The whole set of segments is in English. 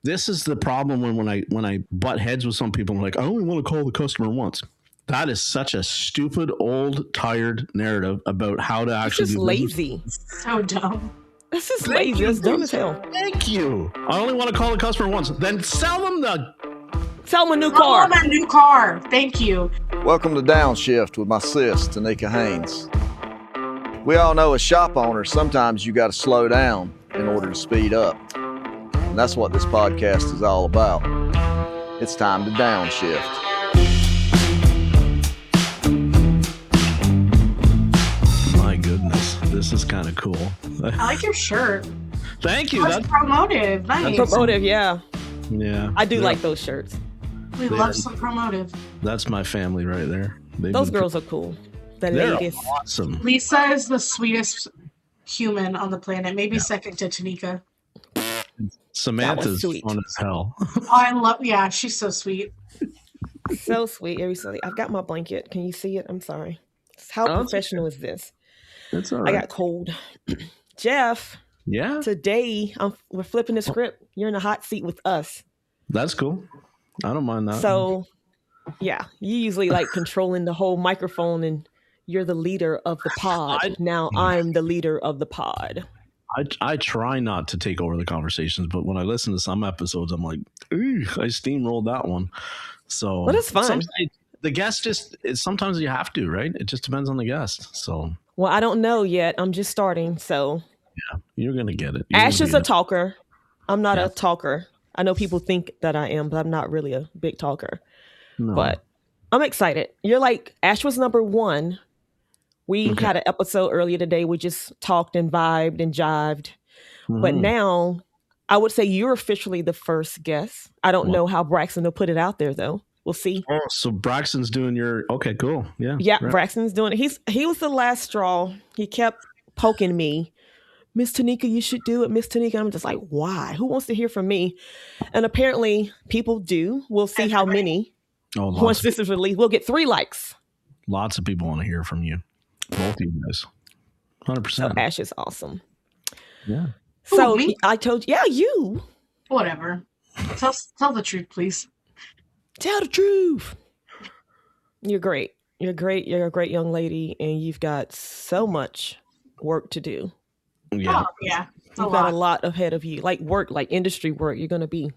This is the problem when I butt heads with some people. I'm like, I only want to call the customer once. That is such a stupid, old, tired narrative about how to It's actually just do lazy. So dumb. That's just lazy. That's dumb as hell. Thank you. I only want to call the customer once. Then sell them a new car. A new car. Thank you. Welcome to Downshift with my sis, Tanika Haynes. We all know as shop owners, sometimes you got to slow down in order to speed up. And that's what this podcast is all about. It's time to downshift. My goodness, this is kind of cool. I like your shirt. Thank you. That's promotive. Nice. Promotive, yeah. Yeah. I do like those shirts. We love some promotive. That's my family right there. Those girls are cool. They're awesome. Lisa is the sweetest human on the planet, maybe second to Tanika. Samantha's fun as hell. Yeah, she's so sweet. So sweet. I've got my blanket. Can you see it? I'm sorry. How professional is this? It's all right. I got cold. Jeff. Yeah. Today, we're flipping the script. You're in the hot seat with us. That's cool. I don't mind that. So, yeah, you usually like controlling the whole microphone and you're the leader of the pod. Now I'm the leader of the pod. I try not to take over the conversations, but when I listen to some episodes, I'm like, ooh, I steamrolled that one. So, but it's fun. The guest sometimes you have to, right? It just depends on the guest. So, well, I don't know yet. I'm just starting. So, yeah, you're going to get it. Ash is a talker. I'm not a talker. I know people think that I am, but I'm not really a big talker. No. But I'm excited. You're like, Ash was number one. We had an episode earlier today. We just talked and vibed and jived. Mm-hmm. But now I would say you're officially the first guest. I don't know how Braxton will put it out there, though. We'll see. Oh, so Braxton's doing okay, cool. Yeah. Yeah, right. Braxton's doing it. He was the last straw. He kept poking me. Miss Tanika, you should do it. Miss Tanika. I'm just like, why? Who wants to hear from me? And apparently people do. We'll see how many. Once this is released, we'll get 3 likes. Lots of people want to hear from you. Both of you guys. 100%. So Ash is awesome. Yeah. So I told you, you. Whatever. Tell the truth, please. Tell the truth. You're great. You're great. You're a great young lady, and you've got so much work to do. Yeah. Oh, yeah. You've got a lot ahead of you. Like work, like industry work. You're going to be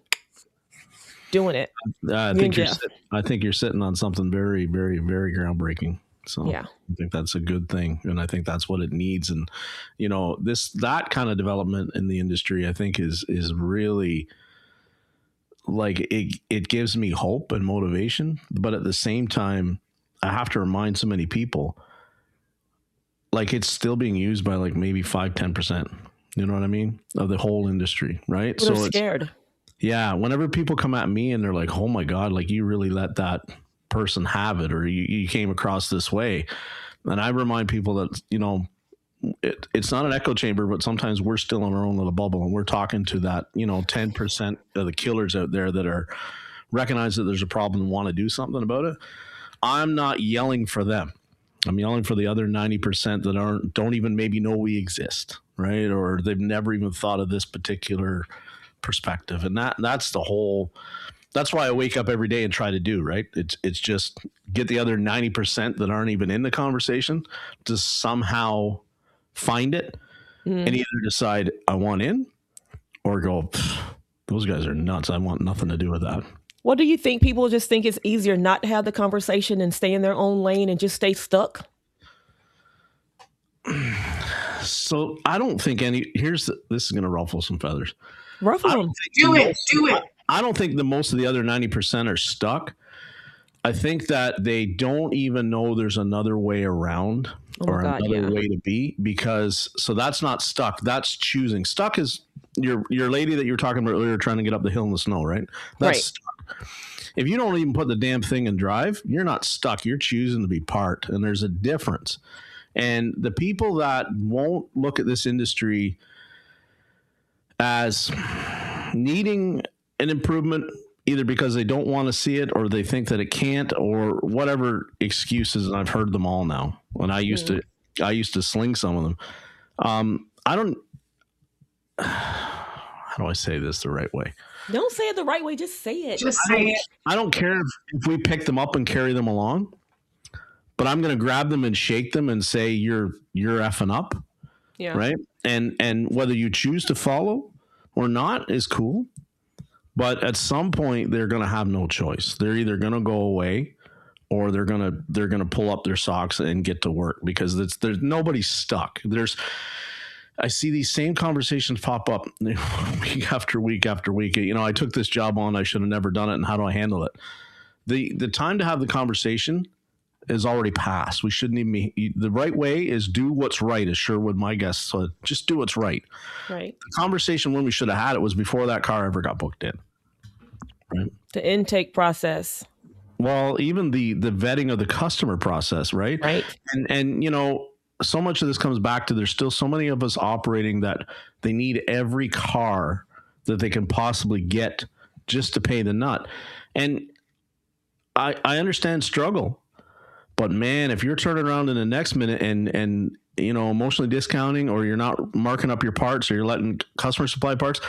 doing it. I think you're sitting on something very, very, very groundbreaking. So yeah. I think that's a good thing. And I think that's what it needs. And, that kind of development in the industry, I think is really like it gives me hope and motivation. But at the same time, I have to remind so many people, like it's still being used by like maybe 5-10%, you know what I mean? Of the whole industry. Right. So they're scared. Yeah. Whenever people come at me and they're like, oh my God, like you really let that person have it, or you came across this way. And I remind people that, it's not an echo chamber, but sometimes we're still in our own little bubble and we're talking to that, 10% of the killers out there that are recognize that there's a problem and want to do something about it. I'm not yelling for them. I'm yelling for the other 90% that don't even maybe know we exist, right? Or they've never even thought of this particular perspective. And that's why I wake up every day and try to do, right? It's just get the other 90% that aren't even in the conversation to somehow find it and either decide I want in or go, those guys are nuts. I want nothing to do with that. What do you think? People just think it's easier not to have the conversation and stay in their own lane and just stay stuck? So I don't think this is going to ruffle some feathers. Ruffle them. Do it. I don't think the most of the other 90% are stuck. I think that they don't even know there's another way around another way to be, so that's not stuck. That's choosing. Stuck is your lady that you were talking about earlier trying to get up the hill in the snow, right? That's right. Stuck. If you don't even put the damn thing in drive, you're not stuck. You're choosing to be part, and there's a difference. And the people that won't look at this industry as needing an improvement, either because they don't want to see it or they think that it can't, or whatever excuses, and I've heard them all now. When I used to sling some of them. How do I say this the right way? Don't say it the right way. Just say it. Just say it. I don't care if we pick them up and carry them along, but I'm going to grab them and shake them and say, you're effing up. Yeah. Right. And whether you choose to follow or not is cool. But at some point they're going to have no choice. They're either going to go away or they're going to pull up their socks and get to work, because there's nobody's stuck. I see these same conversations pop up week after week after week. You know, I took this job on, I should have never done it, and how do I handle it? The time to have the conversation is already passed. We shouldn't even be. The right way is do what's right, as Sherwood, my guest, said. Just do what's right. Right. The conversation when we should have had it was before that car ever got booked in. Right. The intake process. Well, even the vetting of the customer process, right? Right. And you know, so much of this comes back to there's still so many of us operating that they need every car that they can possibly get just to pay the nut. And I understand struggle, but man, if you're turning around in the next minute and you know, emotionally discounting, or you're not marking up your parts, or you're letting customer supply parts,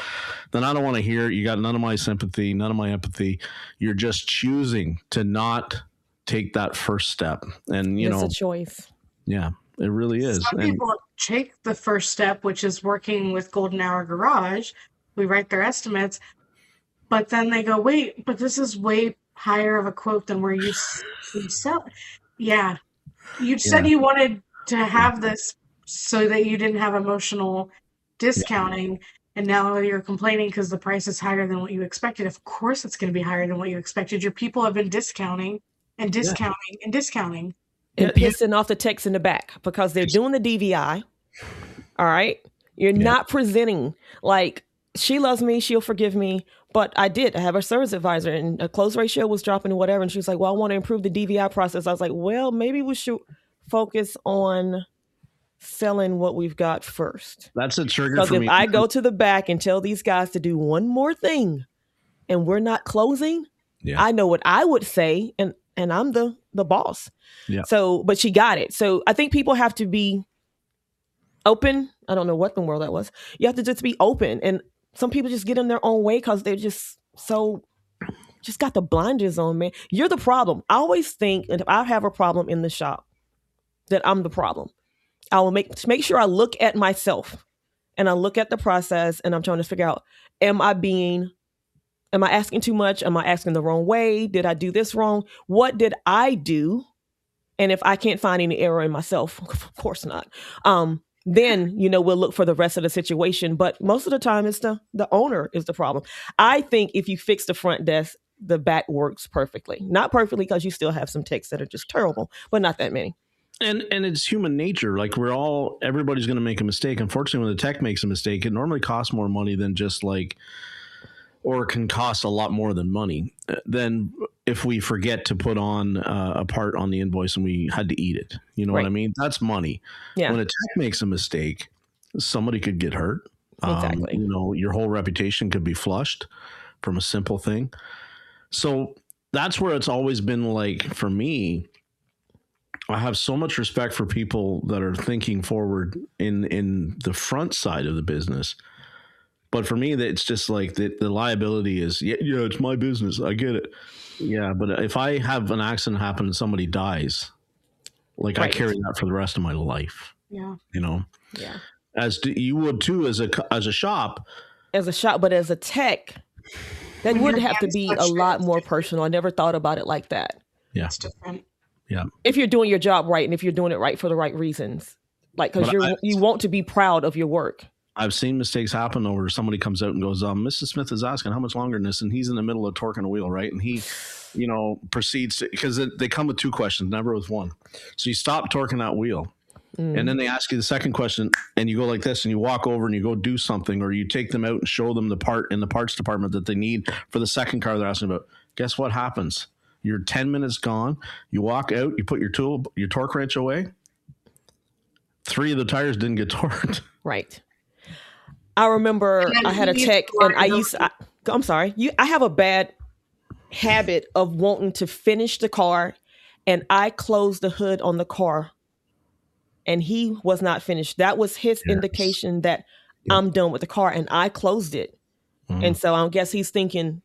then I don't want to hear it. You got none of my sympathy, none of my empathy. You're just choosing to not take that first step. And you know, it's a choice. Yeah, it really is. Some people take the first step, which is working with Golden Hour Garage. We write their estimates, but then they go, wait, but this is way higher of a quote than where you sell. Yeah. You said you wanted to have this so that you didn't have emotional discounting, and now you're complaining because the price is higher than what you expected. Of course it's going to be higher than what you expected. Your people have been discounting and discounting and discounting. And pissing off the techs in the back because they're doing the DVI. All right. You're not presenting like, she loves me, she'll forgive me. But I have a service advisor, and a close ratio was dropping or whatever. And she was like, well, I want to improve the DVI process. I was like, well, maybe we should focus on selling what we've got first. That's a trigger for me. Because if I go to the back and tell these guys to do one more thing and we're not closing, I know what I would say, and I'm the boss. Yeah. So, but she got it. So I think people have to be open. I don't know what in the world that was. You have to just be open. And some people just get in their own way because they're just got the blinders on, man. You're the problem. I always think, and if I have a problem in the shop, that I'm the problem. I will make sure I look at myself and I look at the process, and I'm trying to figure out, am I asking too much? Am I asking the wrong way? Did I do this wrong? What did I do? And if I can't find any error in myself, of course not. Then, we'll look for the rest of the situation. But most of the time, it's the owner is the problem. I think if you fix the front desk, the back works perfectly. Not perfectly, because you still have some techs that are just terrible, but not that many. And it's human nature. Like, everybody's going to make a mistake. Unfortunately, when the tech makes a mistake, it normally costs more money than or can cost a lot more than money than if we forget to put on a part on the invoice and we had to eat it. You know what I mean? That's money. Yeah. When a tech makes a mistake, somebody could get hurt. Exactly. Your whole reputation could be flushed from a simple thing. So that's where it's always been like, for me, I have so much respect for people that are thinking forward in the front side of the business. But for me, it's just like the liability is, it's my business. I get it. Yeah, but if I have an accident happen and somebody dies, I carry that for the rest of my life. Yeah. Yeah. As you would too, as a shop. As a shop, but as a tech, that would have to be a lot more personal. I never thought about it like that. Yeah. It's different. Yeah. If you're doing your job right, and if you're doing it right for the right reasons, because you want to be proud of your work. I've seen mistakes happen where somebody comes out and goes, Mrs. Smith is asking how much longer in this, and he's in the middle of torquing a wheel, right? And he, proceeds to, because they come with two questions, never with one. So you stop torquing that wheel, and then they ask you the second question, and you go like this, and you walk over and you go do something, or you take them out and show them the part in the parts department that they need for the second car they're asking about. Guess what happens? You're 10 minutes gone. You walk out, you put your torque wrench away. 3 of the tires didn't get torqued. Right. I remember I had a tech, and I'm sorry. I have a bad habit of wanting to finish the car, and I closed the hood on the car, and he was not finished. That was his indication that I'm done with the car, and I closed it. And so I guess he's thinking,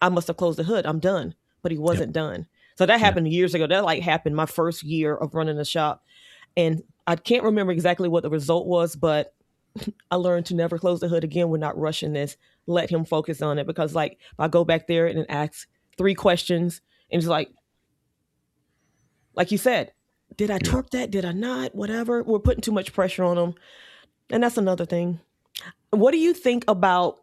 I must have closed the hood. I'm done. But he wasn't done. So that happened years ago. That like happened my first year of running the shop. And I can't remember exactly what the result was, but I learned to never close the hood again. We're not rushing this. Let him focus on it. Because like if I go back there and ask 3 questions and it's like you said, did I torque that? Did I not? Whatever. We're putting too much pressure on him. And that's another thing. What do you think about...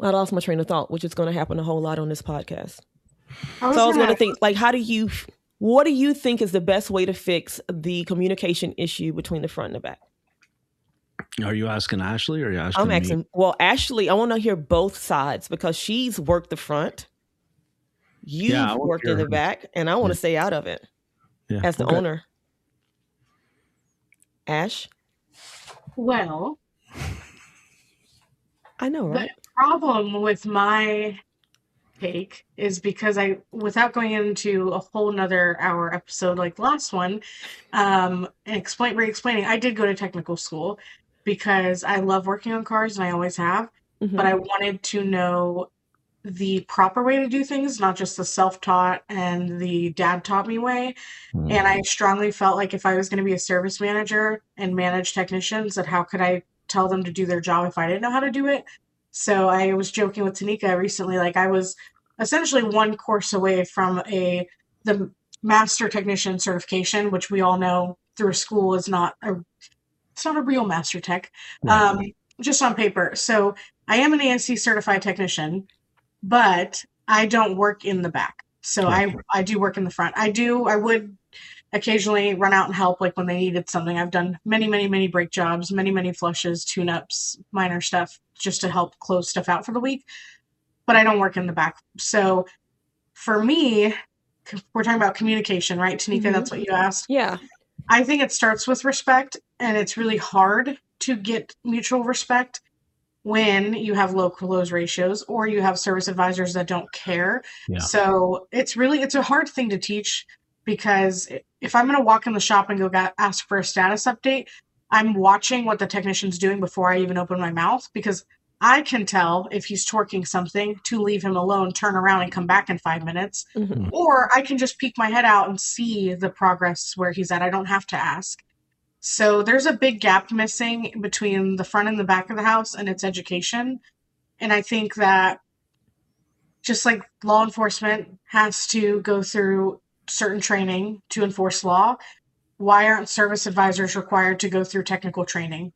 I lost my train of thought, which is going to happen a whole lot on this podcast. I was going to think, like, what do you think is the best way to fix the communication issue between the front and the back? Are you asking Ashley or are you asking me? I'm asking, well, Ashley, I want to hear both sides because she's worked the front. You've worked in the back, and I want to stay out of it as the owner. Ash? Well, I know, right? The problem with my take is because without going into a whole nother hour episode like the last one, and re-explaining, I did go to technical school because I love working on cars and I always have, but I wanted to know the proper way to do things, not just the self-taught and the dad taught me way. And I strongly felt like if I was going to be a service manager and manage technicians, that how could I tell them to do their job if I didn't know how to do it? So I was joking with Tanika recently, like I was essentially one course away from the master technician certification, which we all know through a school is not a real master tech, just on paper. So I am an ANSI certified technician, but I don't work in the back. So I do work in the front. I would occasionally run out and help, like when they needed something. I've done many, many, many brake jobs, many, many flushes, tune-ups, minor stuff, just to help close stuff out for the week. But I don't work in the back. So for me, we're talking about communication, right, Tanika? That's what you asked? Yeah. I think it starts with respect, and it's really hard to get mutual respect when you have low close ratios or you have service advisors that don't care. Yeah. So it's a hard thing to teach, because if I'm going to walk in the shop and go ask for a status update, I'm watching what the technician's doing before I even open my mouth, because I can tell if he's torquing something to leave him alone, turn around and come back in 5 minutes, or I can just peek my head out and see the progress where he's at. I don't have to ask. So there's a big gap missing between the front and the back of the house and its education. And I think that just like law enforcement has to go through certain training to enforce law, why aren't service advisors required to go through technical training?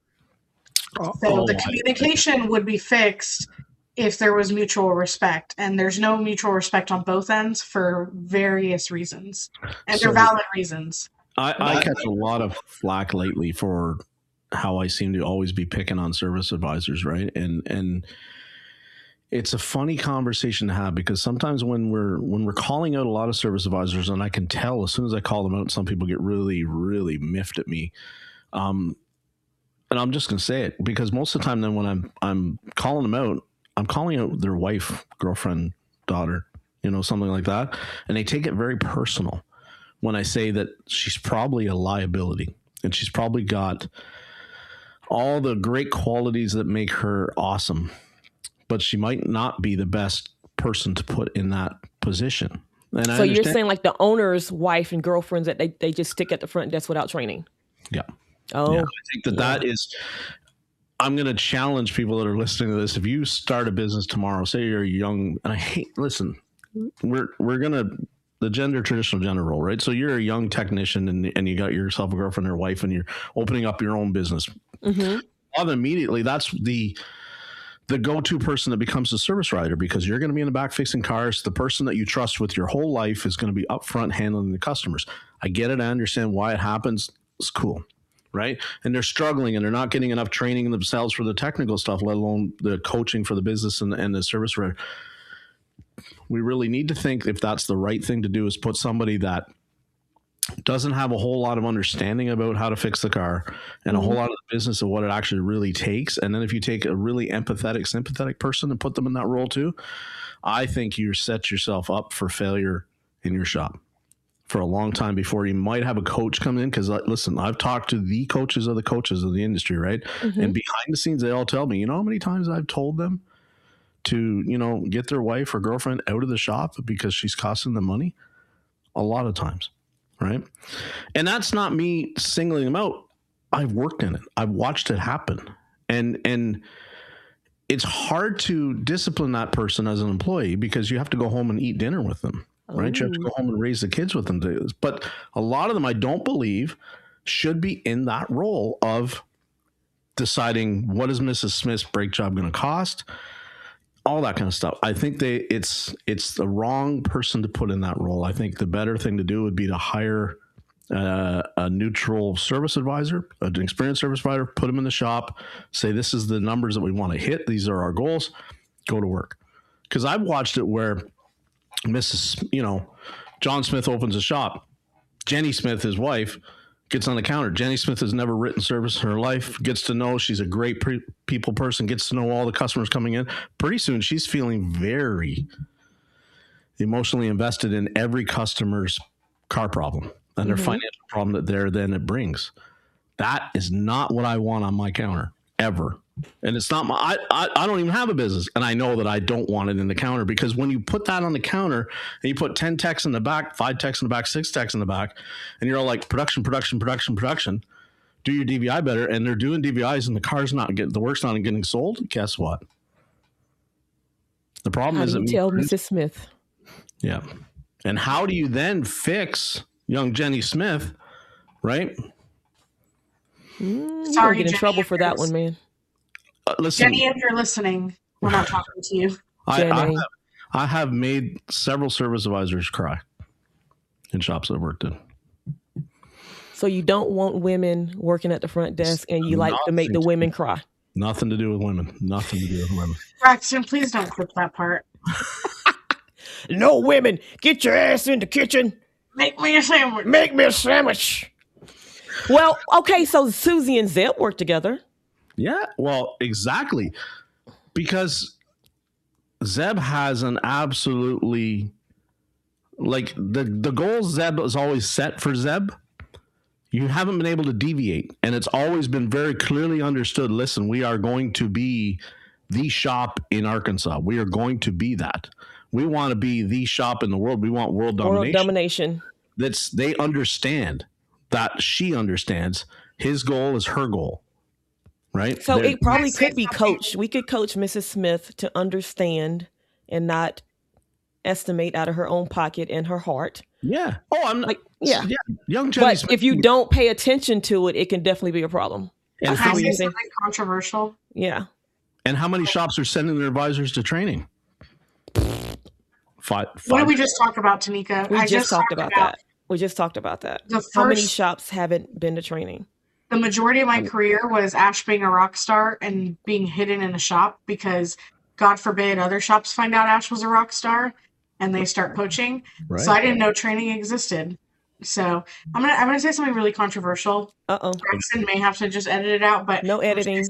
So the communication would be fixed if there was mutual respect, and there's no mutual respect on both ends for various reasons, and they're valid reasons. I catch a lot of flack lately for how I seem to always be picking on service advisors, right? And it's a funny conversation to have, because sometimes when we're calling out a lot of service advisors, and I can tell as soon as I call them out, some people get really, really miffed at me. And I'm just going to say it, because most of the time then when I'm calling them out, I'm calling out their wife, girlfriend, daughter, something like that. And they take it very personal when I say that she's probably a liability, and she's probably got all the great qualities that make her awesome, but she might not be the best person to put in that position. And so you're saying like the owner's wife and girlfriends that they just stick at the front desk without training? Yeah. Oh, yeah. I think that is, I'm going to challenge people that are listening to this. If you start a business tomorrow, say you're young, and listen, we're going to, the traditional gender role, right? So you're a young technician and you got yourself a girlfriend or wife and you're opening up your own business. Immediately, that's the go-to person that becomes a service rider, because you're going to be in the back fixing cars. The person that you trust with your whole life is going to be up front handling the customers. I get it. I understand why it happens. It's cool. Right. And they're struggling and they're not getting enough training themselves for the technical stuff, let alone the coaching for the business and the service rider. We really need to think if that's the right thing to do, is put somebody that doesn't have a whole lot of understanding about how to fix the car and a whole lot of the business of what it actually really takes. And then if you take a really empathetic, sympathetic person and put them in that role too, I think you set yourself up for failure in your shop. for a long time before you might have a coach come in. Because listen, I've talked to the coaches of the industry, right? Mm-hmm. And behind the scenes, they all tell me, you know how many times I've told them to, get their wife or girlfriend out of the shop because she's costing them money? A lot of times, right? And that's not me singling them out. I've worked in it. I've watched it happen. And it's hard to discipline that person as an employee because you have to go home and eat dinner with them, right? You have to go home and raise the kids with them. But a lot of them, I don't believe, should be in that role of deciding what is Mrs. Smith's brake job going to cost, all that kind of stuff. I think it's the wrong person to put in that role. I think the better thing to do would be to hire a neutral service advisor, an experienced service provider, put them in the shop, say, this is the numbers that we want to hit. These are our goals. Go to work. Because I've watched it where John Smith opens a shop. Jenny Smith, his wife, gets on the counter. Jenny Smith has never written service in her life, gets to know she's a great people person, gets to know all the customers coming in. Pretty soon she's feeling very emotionally invested in every customer's car problem and their financial problem that it brings. That is not what I want on my counter ever. And it's not I don't even have a business. And I know that I don't want it in the counter, because when you put that on the counter and you put 10 techs in the back, 5 techs in the back, 6 techs in the back, and you're all like production, do your DVI better. And they're doing DVIs and the work's not getting sold. Guess what? The problem is, tell Mrs. Smith. Yeah. And how do you then fix young Jenny Smith, right? You're going to get in trouble for that one, man. Listen, Jenny, if you're listening, we're not talking to you. I have made several service advisors cry in shops I've worked in. So you don't want women working at the front desk, and you like to make the women cry. Nothing to do with women. Nothing to do with women. Braxton, please don't clip that part. No women, get your ass in the kitchen. Make me a sandwich. Make me a sandwich. Well, okay, so Susie and Zeb work together. Yeah, well, exactly. Because Zeb has an absolutely, like, the goal Zeb is always set for Zeb. You haven't been able to deviate. And it's always been very clearly understood. Listen, we are going to be the shop in Arkansas. We are going to be that. We want to be the shop in the world. We want world domination. They understand that. She understands his goal is her goal. Right. So it probably could be coached. We could coach Mrs. Smith to understand and not estimate out of her own pocket and her heart. Yeah. Oh, I'm like, yeah. Young Jenny But Smith, if you don't pay attention to it, it can definitely be a problem. And how many something controversial? Yeah. And how many shops are sending their advisors to training? 5. What did we just talk about, Tanika? We just talked about that. How many shops haven't been to training? The majority of my career was Ash being a rock star and being hidden in a shop because, God forbid, other shops find out Ash was a rock star and they start poaching. Right. So I didn't know training existed. So I'm gonna say something really controversial. Braxton may have to just edit it out, but no editing.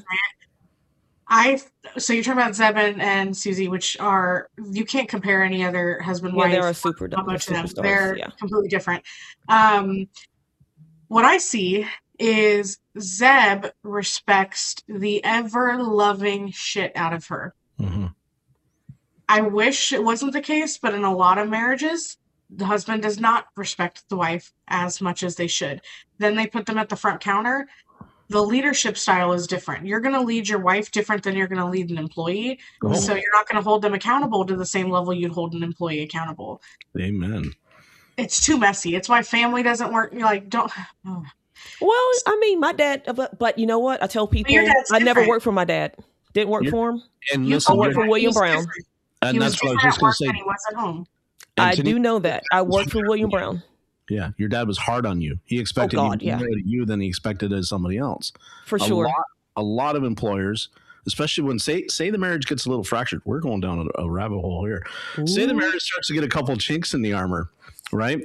So you're talking about Zeb and Susie, which are, you can't compare any other husband-wife. Yeah, they're super superstars. They're completely different. What I see is Zeb respects the ever-loving shit out of her. Mm-hmm. I wish it wasn't the case, but in a lot of marriages, the husband does not respect the wife as much as they should. Then they put them at the front counter. The leadership style is different. You're going to lead your wife different than you're going to lead an employee. Oh. So you're not going to hold them accountable to the same level you'd hold an employee accountable. Amen. It's too messy. It's why family doesn't work. You're like, don't... Oh. Well, I mean, my dad, but you know what? I tell people I never worked for my dad. Didn't work for him. And listen, I worked for William Brown. And that's what I was just going to say. He was at home. I do know that. I worked for William Brown. Yeah, your dad was hard on you. He expected more of you than he expected as somebody else. For sure. A lot of employers, especially when say the marriage gets a little fractured. We're going down a rabbit hole here. Ooh. Say the marriage starts to get a couple chinks in the armor, right?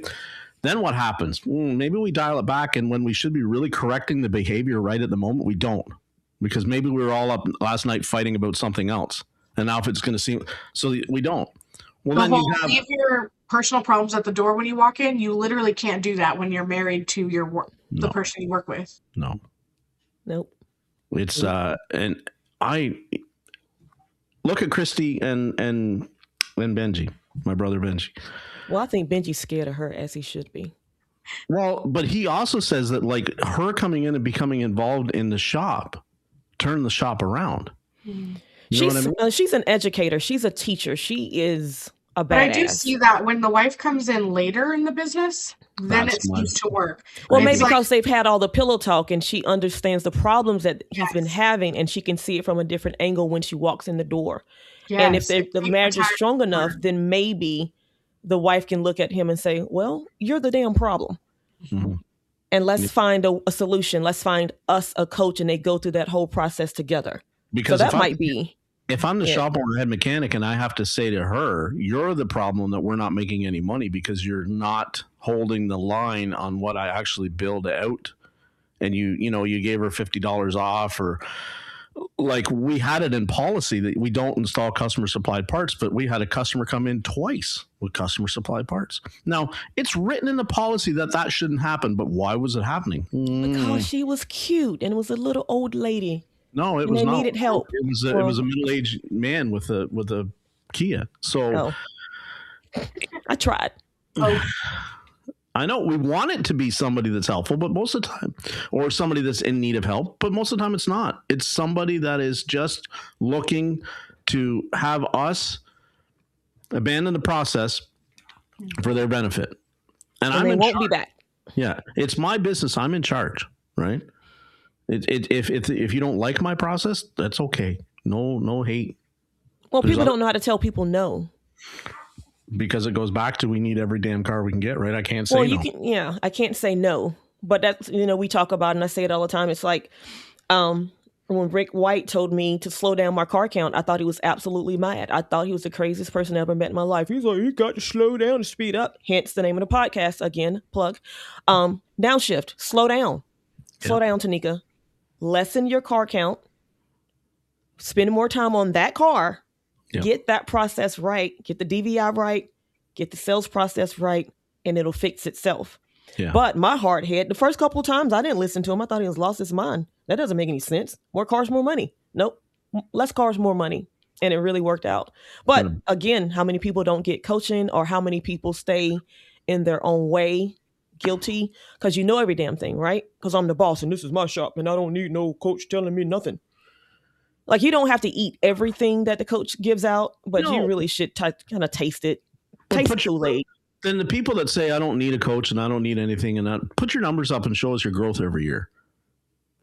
Then what happens? Maybe we dial it back, and when we should be really correcting the behavior right at the moment, we don't. Because maybe we were all up last night fighting about something else. And now if it's going to seem... So we don't. Well, then you have... Leave your personal problems at the door when you walk in. You literally can't do that when you're married to the person you work with. No. Nope. It's and I look at Christy and Benji, my brother Benji. Well, I think Benji's scared of her, as he should be. Well, but he also says that like her coming in and becoming involved in the shop turned the shop around. You know what I mean? She's an educator. She's a teacher. She is a badass. But I do see that when the wife comes in later in the business, then it seems to work. Well, maybe because they've had all the pillow talk and she understands the problems that he's been having, and she can see it from a different angle when she walks in the door. Yes. And if the marriage is strong enough, then maybe the wife can look at him and say, well, you're the damn problem. Mm-hmm. And let's find a solution. Let's find us a coach, and they go through that whole process together. Because so that might be. If I'm the shop owner, head mechanic, and I have to say to her, you're the problem that we're not making any money because you're not holding the line on what I actually build out. And you gave her $50 off, or like we had it in policy that we don't install customer supplied parts, but we had a customer come in twice with customer supplied parts. Now it's written in the policy that shouldn't happen, but why was it happening? Because she was cute and it was a little old lady. No, it was not. Needed help. It was a middle-aged man with a Kia. So I tried. I know we want it to be somebody that's helpful, but most of the time, or somebody that's in need of help, but most of the time it's not. It's somebody that is just looking to have us abandon the process for their benefit. And they won't be back. Yeah, it's my business. I'm in charge, right? If you don't like my process, that's okay. No hate. Well, people don't know how to tell people no. Because it goes back to we need every damn car we can get, right? I can't say no. I can't say no. But that's, we talk about, and I say it all the time. It's like when Rick White told me to slow down my car count, I thought he was absolutely mad. I thought he was the craziest person I ever met in my life. He's like, you got to slow down and speed up. Hence the name of the podcast. Again, plug. Downshift. Slow down. Slow down, Tanika. Lessen your car count. Spend more time on that car. Get that process right. Get the DVI right. Get the sales process right. And it'll fix itself. Yeah. But my hard head, the first couple of times I didn't listen to him. I thought he was lost his mind. That doesn't make any sense. More cars, more money. Nope. Less cars, more money. And it really worked out. But again, how many people don't get coaching, or how many people stay in their own way, guilty? Because you know every damn thing, right? Because I'm the boss and this is my shop and I don't need no coach telling me nothing. Like, you don't have to eat everything that the coach gives out, but you really should kind of taste it. Taste Kool-Aid. Then the people that say, I don't need a coach and I don't need anything, and that, put your numbers up and show us your growth every year.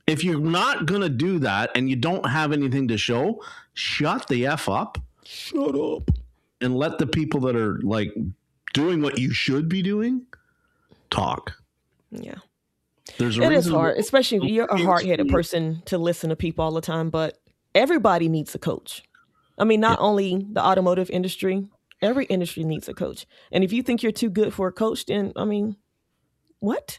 If you're not going to do that and you don't have anything to show, shut the F up. Shut up. And let the people that are like doing what you should be doing talk. Yeah. It is hard, especially if you're a hard-headed person, to listen to people all the time, but everybody needs a coach. I mean, not only the automotive industry, every industry needs a coach. And if you think you're too good for a coach, then, I mean, what?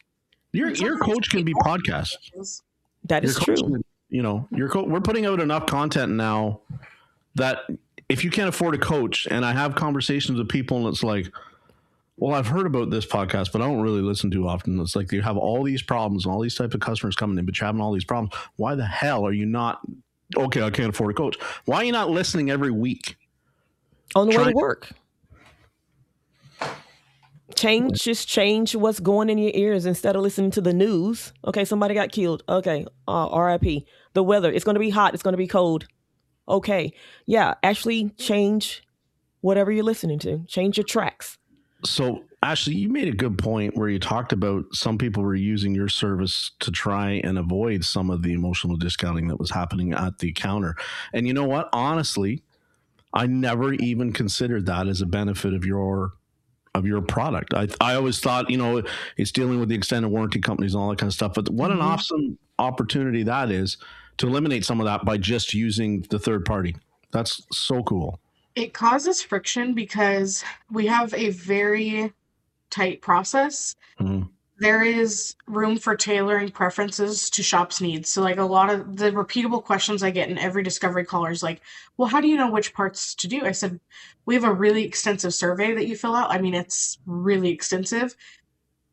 Your coach can be podcasts. That is true. We're putting out enough content now that if you can't afford a coach, and I have conversations with people and it's like, well, I've heard about this podcast, but I don't really listen too often. It's like you have all these problems and all these types of customers coming in, but you're having all these problems. Why the hell are you not... Okay, I can't afford a coach. Why are you not listening every week? On the way to work. Change what's going in your ears instead of listening to the news. Okay, somebody got killed. Okay, RIP. The weather, it's going to be hot. It's going to be cold. Okay, yeah, actually change whatever you're listening to. Change your tracks. So, Ashley, you made a good point where you talked about some people were using your service to try and avoid some of the emotional discounting that was happening at the counter. And you know what? Honestly, I never even considered that as a benefit of your product. I always thought, it's dealing with the extended warranty companies and all that kind of stuff. But what an awesome opportunity that is to eliminate some of that by just using the third party. That's so cool. It causes friction because we have a very tight process there is room for tailoring preferences to shop's needs. So like a lot of the repeatable questions I get in every discovery call is like, well, how do you know which parts to do? I said, we have a really extensive survey that you fill out. I mean, it's really extensive.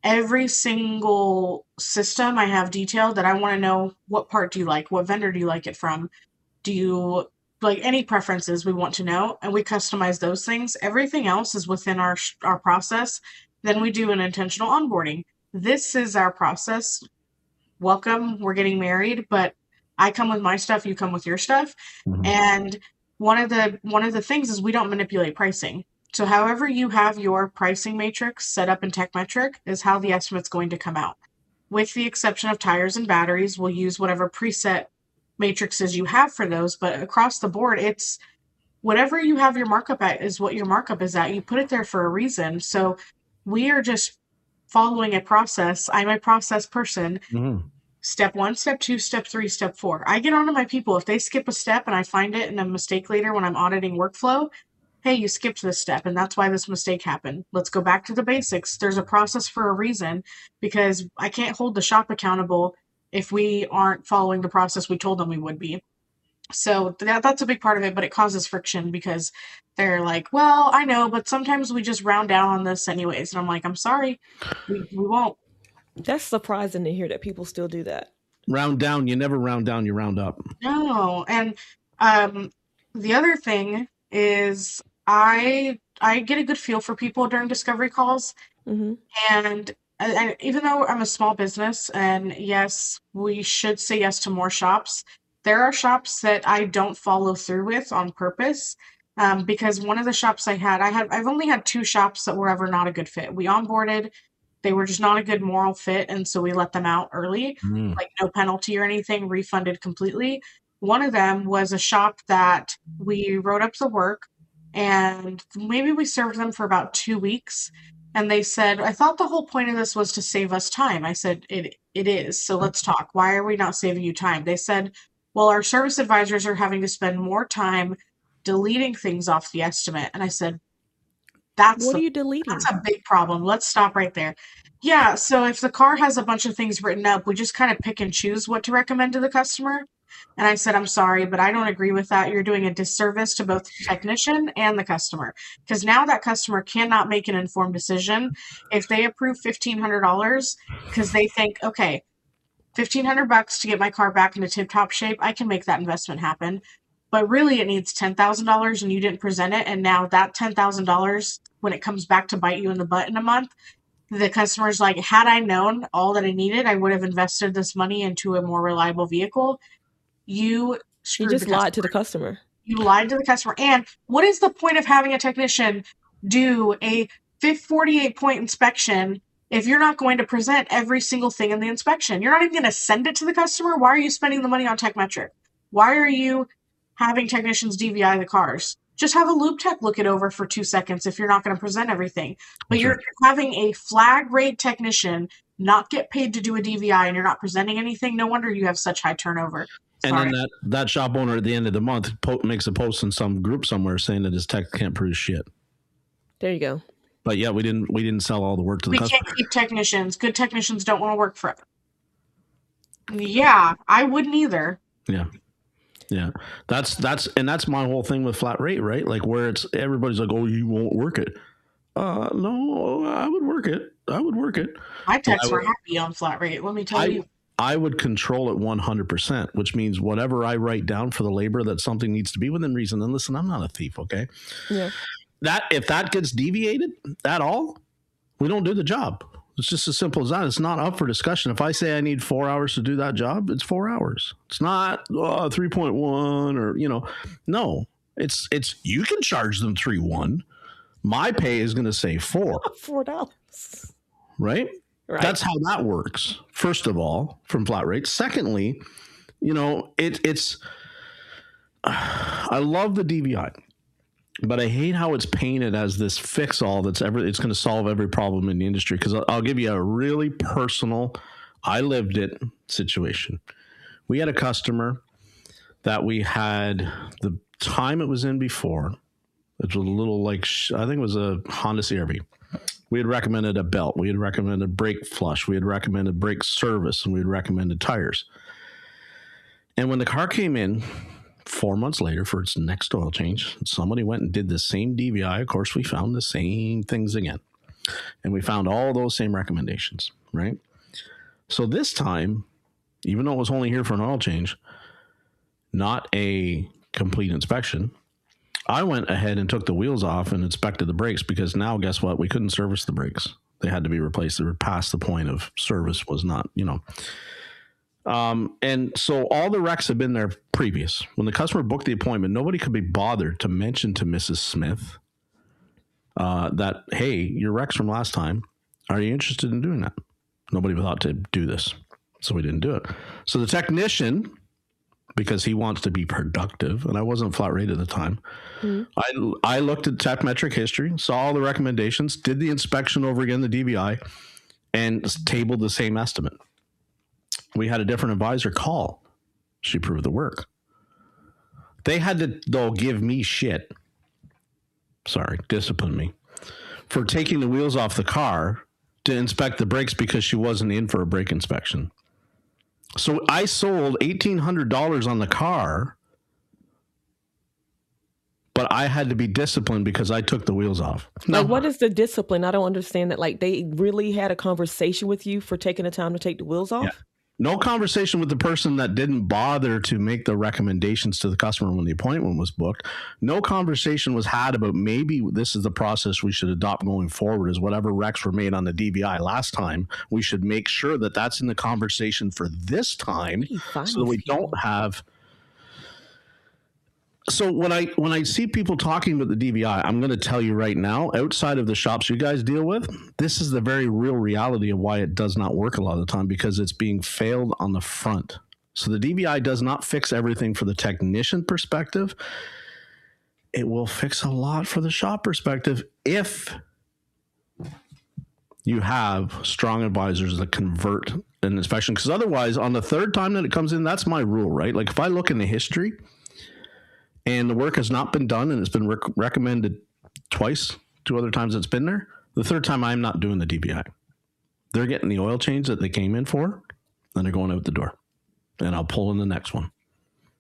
Every single system I have detailed that I want to know, what part do you like? What vendor do you like it from? Do you like any preferences we want to know? And we customize those things. Everything else is within our process. Then we do an intentional onboarding. This is our process. Welcome, we're getting married, but I come with my stuff, you come with your stuff. Mm-hmm. And one of the things is we don't manipulate pricing. So however you have your pricing matrix set up in TechMetric is how the estimate's going to come out. With the exception of tires and batteries, we'll use whatever preset matrices you have for those, but across the board, it's whatever you have your markup at is what your markup is at. You put it there for a reason. So we are just following a process. I'm a process person. Mm-hmm. Step 1, step 2, step 3, step 4. I get on to my people. If they skip a step and I find it in a mistake later when I'm auditing workflow, hey, you skipped this step and that's why this mistake happened. Let's go back to the basics. There's a process for a reason, because I can't hold the shop accountable if we aren't following the process we told them we would be. So that's a big part of it, but it causes friction because they're like, well, I know, but sometimes we just round down on this anyways. And I'm like, I'm sorry, we won't. That's surprising to hear that people still do that. Round down, you never round down, you round up. No. And the other thing is I get a good feel for people during discovery calls. Mm-hmm. And even though I'm a small business, and yes, we should say yes to more shops, there are shops that I don't follow through with on purpose. Because one of the shops I've only had 2 shops that were ever not a good fit. We onboarded, they were just not a good moral fit, and so we let them out early, like no penalty or anything, refunded completely. One of them was a shop that we wrote up the work, and maybe we served them for about 2 weeks, and they said, I thought the whole point of this was to save us time. I said, it is, so let's talk. Why are we not saving you time? They said, well, our service advisors are having to spend more time deleting things off the estimate. And I said, what are you deleting? That's a big problem. Let's stop right there. Yeah, so if the car has a bunch of things written up, we just kind of pick and choose what to recommend to the customer. And I said, I'm sorry, but I don't agree with that. You're doing a disservice to both the technician and the customer, because now that customer cannot make an informed decision. If they approve $1,500 because they think, okay, $1,500 to get my car back into tip-top shape, I can make that investment happen. But really, it needs $10,000 and you didn't present it. And now that $10,000, when it comes back to bite you in the butt in a month, the customer's like, had I known all that I needed, I would have invested this money into a more reliable vehicle. You just lied to the customer. You lied to the customer. And what is the point of having a technician do a 48-point inspection if you're not going to present every single thing in the inspection? You're not even going to send it to the customer. Why are you spending the money on TechMetric? Why are you having technicians DVI the cars? Just have a loop tech look it over for 2 seconds if you're not going to present everything. But you're having a flag rate technician not get paid to do a DVI and you're not presenting anything. No wonder you have such high turnover. Sorry. And then that shop owner at the end of the month makes a post in some group somewhere saying that his tech can't produce shit. There you go. But yeah, we didn't sell all the work to the customer. We can't keep technicians. Good technicians don't want to work for it. Yeah, I wouldn't either. Yeah. Yeah, that's my whole thing with flat rate, right? Like where it's everybody's like, oh, you won't work it. No, I would work it. My techs were happy on flat rate. Let me tell you. I would control it 100%, which means whatever I write down for the labor that something needs to be within reason. And listen, I'm not a thief, okay? Yeah. That if that gets deviated at all, we don't do the job. It's just as simple as that. It's not up for discussion. If I say I need 4 hours to do that job, it's 4 hours. It's not 3.1 or, no, it's you can charge them 3.1. My pay is going to say $4. Right? That's how that works. First of all, from flat rate. Secondly, it's I love the DVI. But I hate how it's painted as this fix-all it's going to solve every problem in the industry. Because I'll give you a really personal, I lived it situation. We had a customer that we had the time it was in before. It was a little like, I think it was a Honda CR-V. We had recommended a belt. We had recommended brake flush. We had recommended brake service, and we had recommended tires. And when the car came in 4 months later for its next oil change, somebody went and did the same DVI. Of course, we found the same things again. And we found all those same recommendations, right? So this time, even though it was only here for an oil change, not a complete inspection, I went ahead and took the wheels off and inspected the brakes, because now, guess what? We couldn't service the brakes. They had to be replaced. They were past the point of service, was not, and so all the wrecks had been there previous. When the customer booked the appointment, nobody could be bothered to mention to Mrs. Smith that, hey, your wrecks from last time, are you interested in doing that? Nobody thought to do this, so we didn't do it. So the technician, because he wants to be productive, and I wasn't flat rate at the time, I looked at tech metric history, saw all the recommendations, did the inspection over again, the DVI, and tabled the same estimate. We had a different advisor call. She approved the work. They had to, though, give me shit. Sorry, discipline me for taking the wheels off the car to inspect the brakes because she wasn't in for a brake inspection. So I sold $1,800 on the car, but I had to be disciplined because I took the wheels off. Now, what is the discipline? I don't understand that. Like, they really had a conversation with you for taking the time to take the wheels off? Yeah. No conversation with the person that didn't bother to make the recommendations to the customer when the appointment was booked. No conversation was had about maybe this is the process we should adopt going forward, is whatever recs were made on the DVI last time, we should make sure that that's in the conversation for this time so that we don't have... So when I see people talking about the DVI, I'm going to tell you right now, outside of the shops you guys deal with, this is the very real reality of why it does not work a lot of the time, because it's being failed on the front. So the DVI does not fix everything for the technician perspective. It will fix a lot for the shop perspective if you have strong advisors that convert an inspection. Because otherwise, on the third time that it comes in, that's my rule, right? Like if I look in the history and the work has not been done and it's been recommended twice, 2 other times it's been there, the third time I'm not doing the DVI. They're getting the oil change that they came in for, and they're going out the door. And I'll pull in the next one.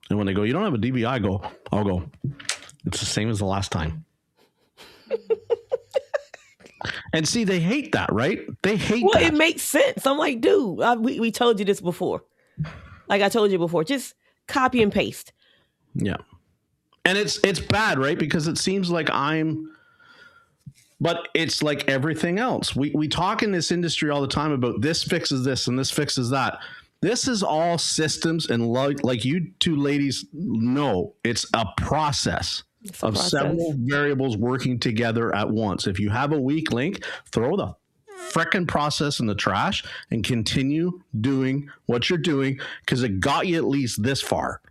And when they go, you don't have a DVI, I'll go, it's the same as the last time. And see, they hate that, right? They hate that. Well, it makes sense. I'm like, dude, we told you this before. Like I told you before, just copy and paste. Yeah. And it's bad, right? Because it seems like but it's like everything else. We talk in this industry all the time about this fixes this and this fixes that. This is all systems, and like you two ladies know, it's a process of several variables working together at once. If you have a weak link, throw the frickin' process in the trash and continue doing what you're doing, because it got you at least this far.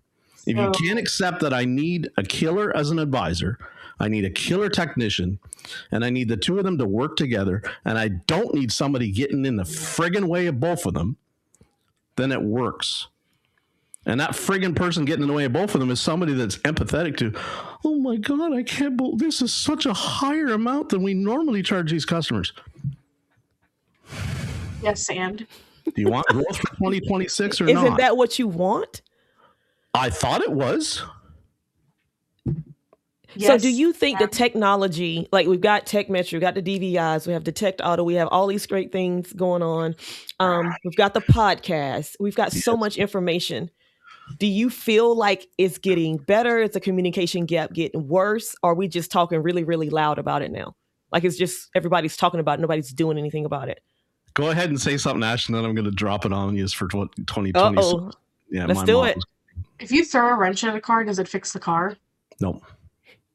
If you can't accept that I need a killer as an advisor, I need a killer technician, and I need the two of them to work together, and I don't need somebody getting in the friggin' way of both of them, then it works. And that friggin' person getting in the way of both of them is somebody that's empathetic to, oh my God, I can't believe this is such a higher amount than we normally charge these customers. Yes, and? Do you want growth for 2026 or not? Isn't that what you want? I thought it was. Yes, so do you think the technology, like we've got TechMetric, we've got the DVIs, we have Detect Auto, we have all these great things going on. We've got the podcast. We've got so much information. Do you feel like it's getting better? Is the communication gap getting worse? Or are we just talking really, really loud about it now? Like it's just everybody's talking about it, nobody's doing anything about it. Go ahead and say something, Ash, and then I'm going to drop it on you for 2020. Yeah, let's do it. If you throw a wrench in a car, does it fix the car? No.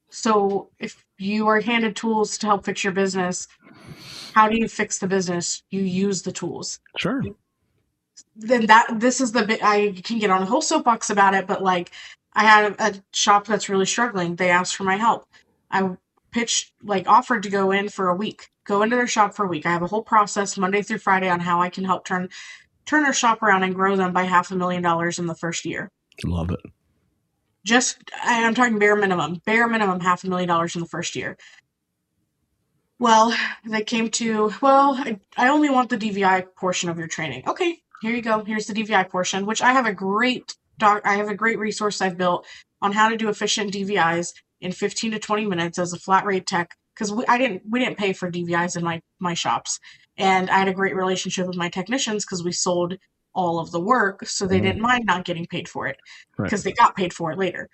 So if you are handed tools to help fix your business, how do you fix the business? You use the tools. Sure. Then this is the bit I can get on a whole soapbox about it, but like I had a shop that's really struggling. They asked for my help. I offered to go in for a week, go into their shop for a week. I have a whole process Monday through Friday on how I can help turn their shop around and grow them by $500,000 in the first year. Love it. I'm talking bare minimum $500,000 in the first year. Well, they came to, well, I only want the DVI portion of your training. Okay, here you go. Here's the DVI portion, which I have a great resource I've built on how to do efficient DVIs in 15 to 20 minutes as a flat rate tech, because we didn't pay for DVIs in my shops. And I had a great relationship with my technicians because we sold all of the work, so they didn't mind not getting paid for it because they got paid for it later.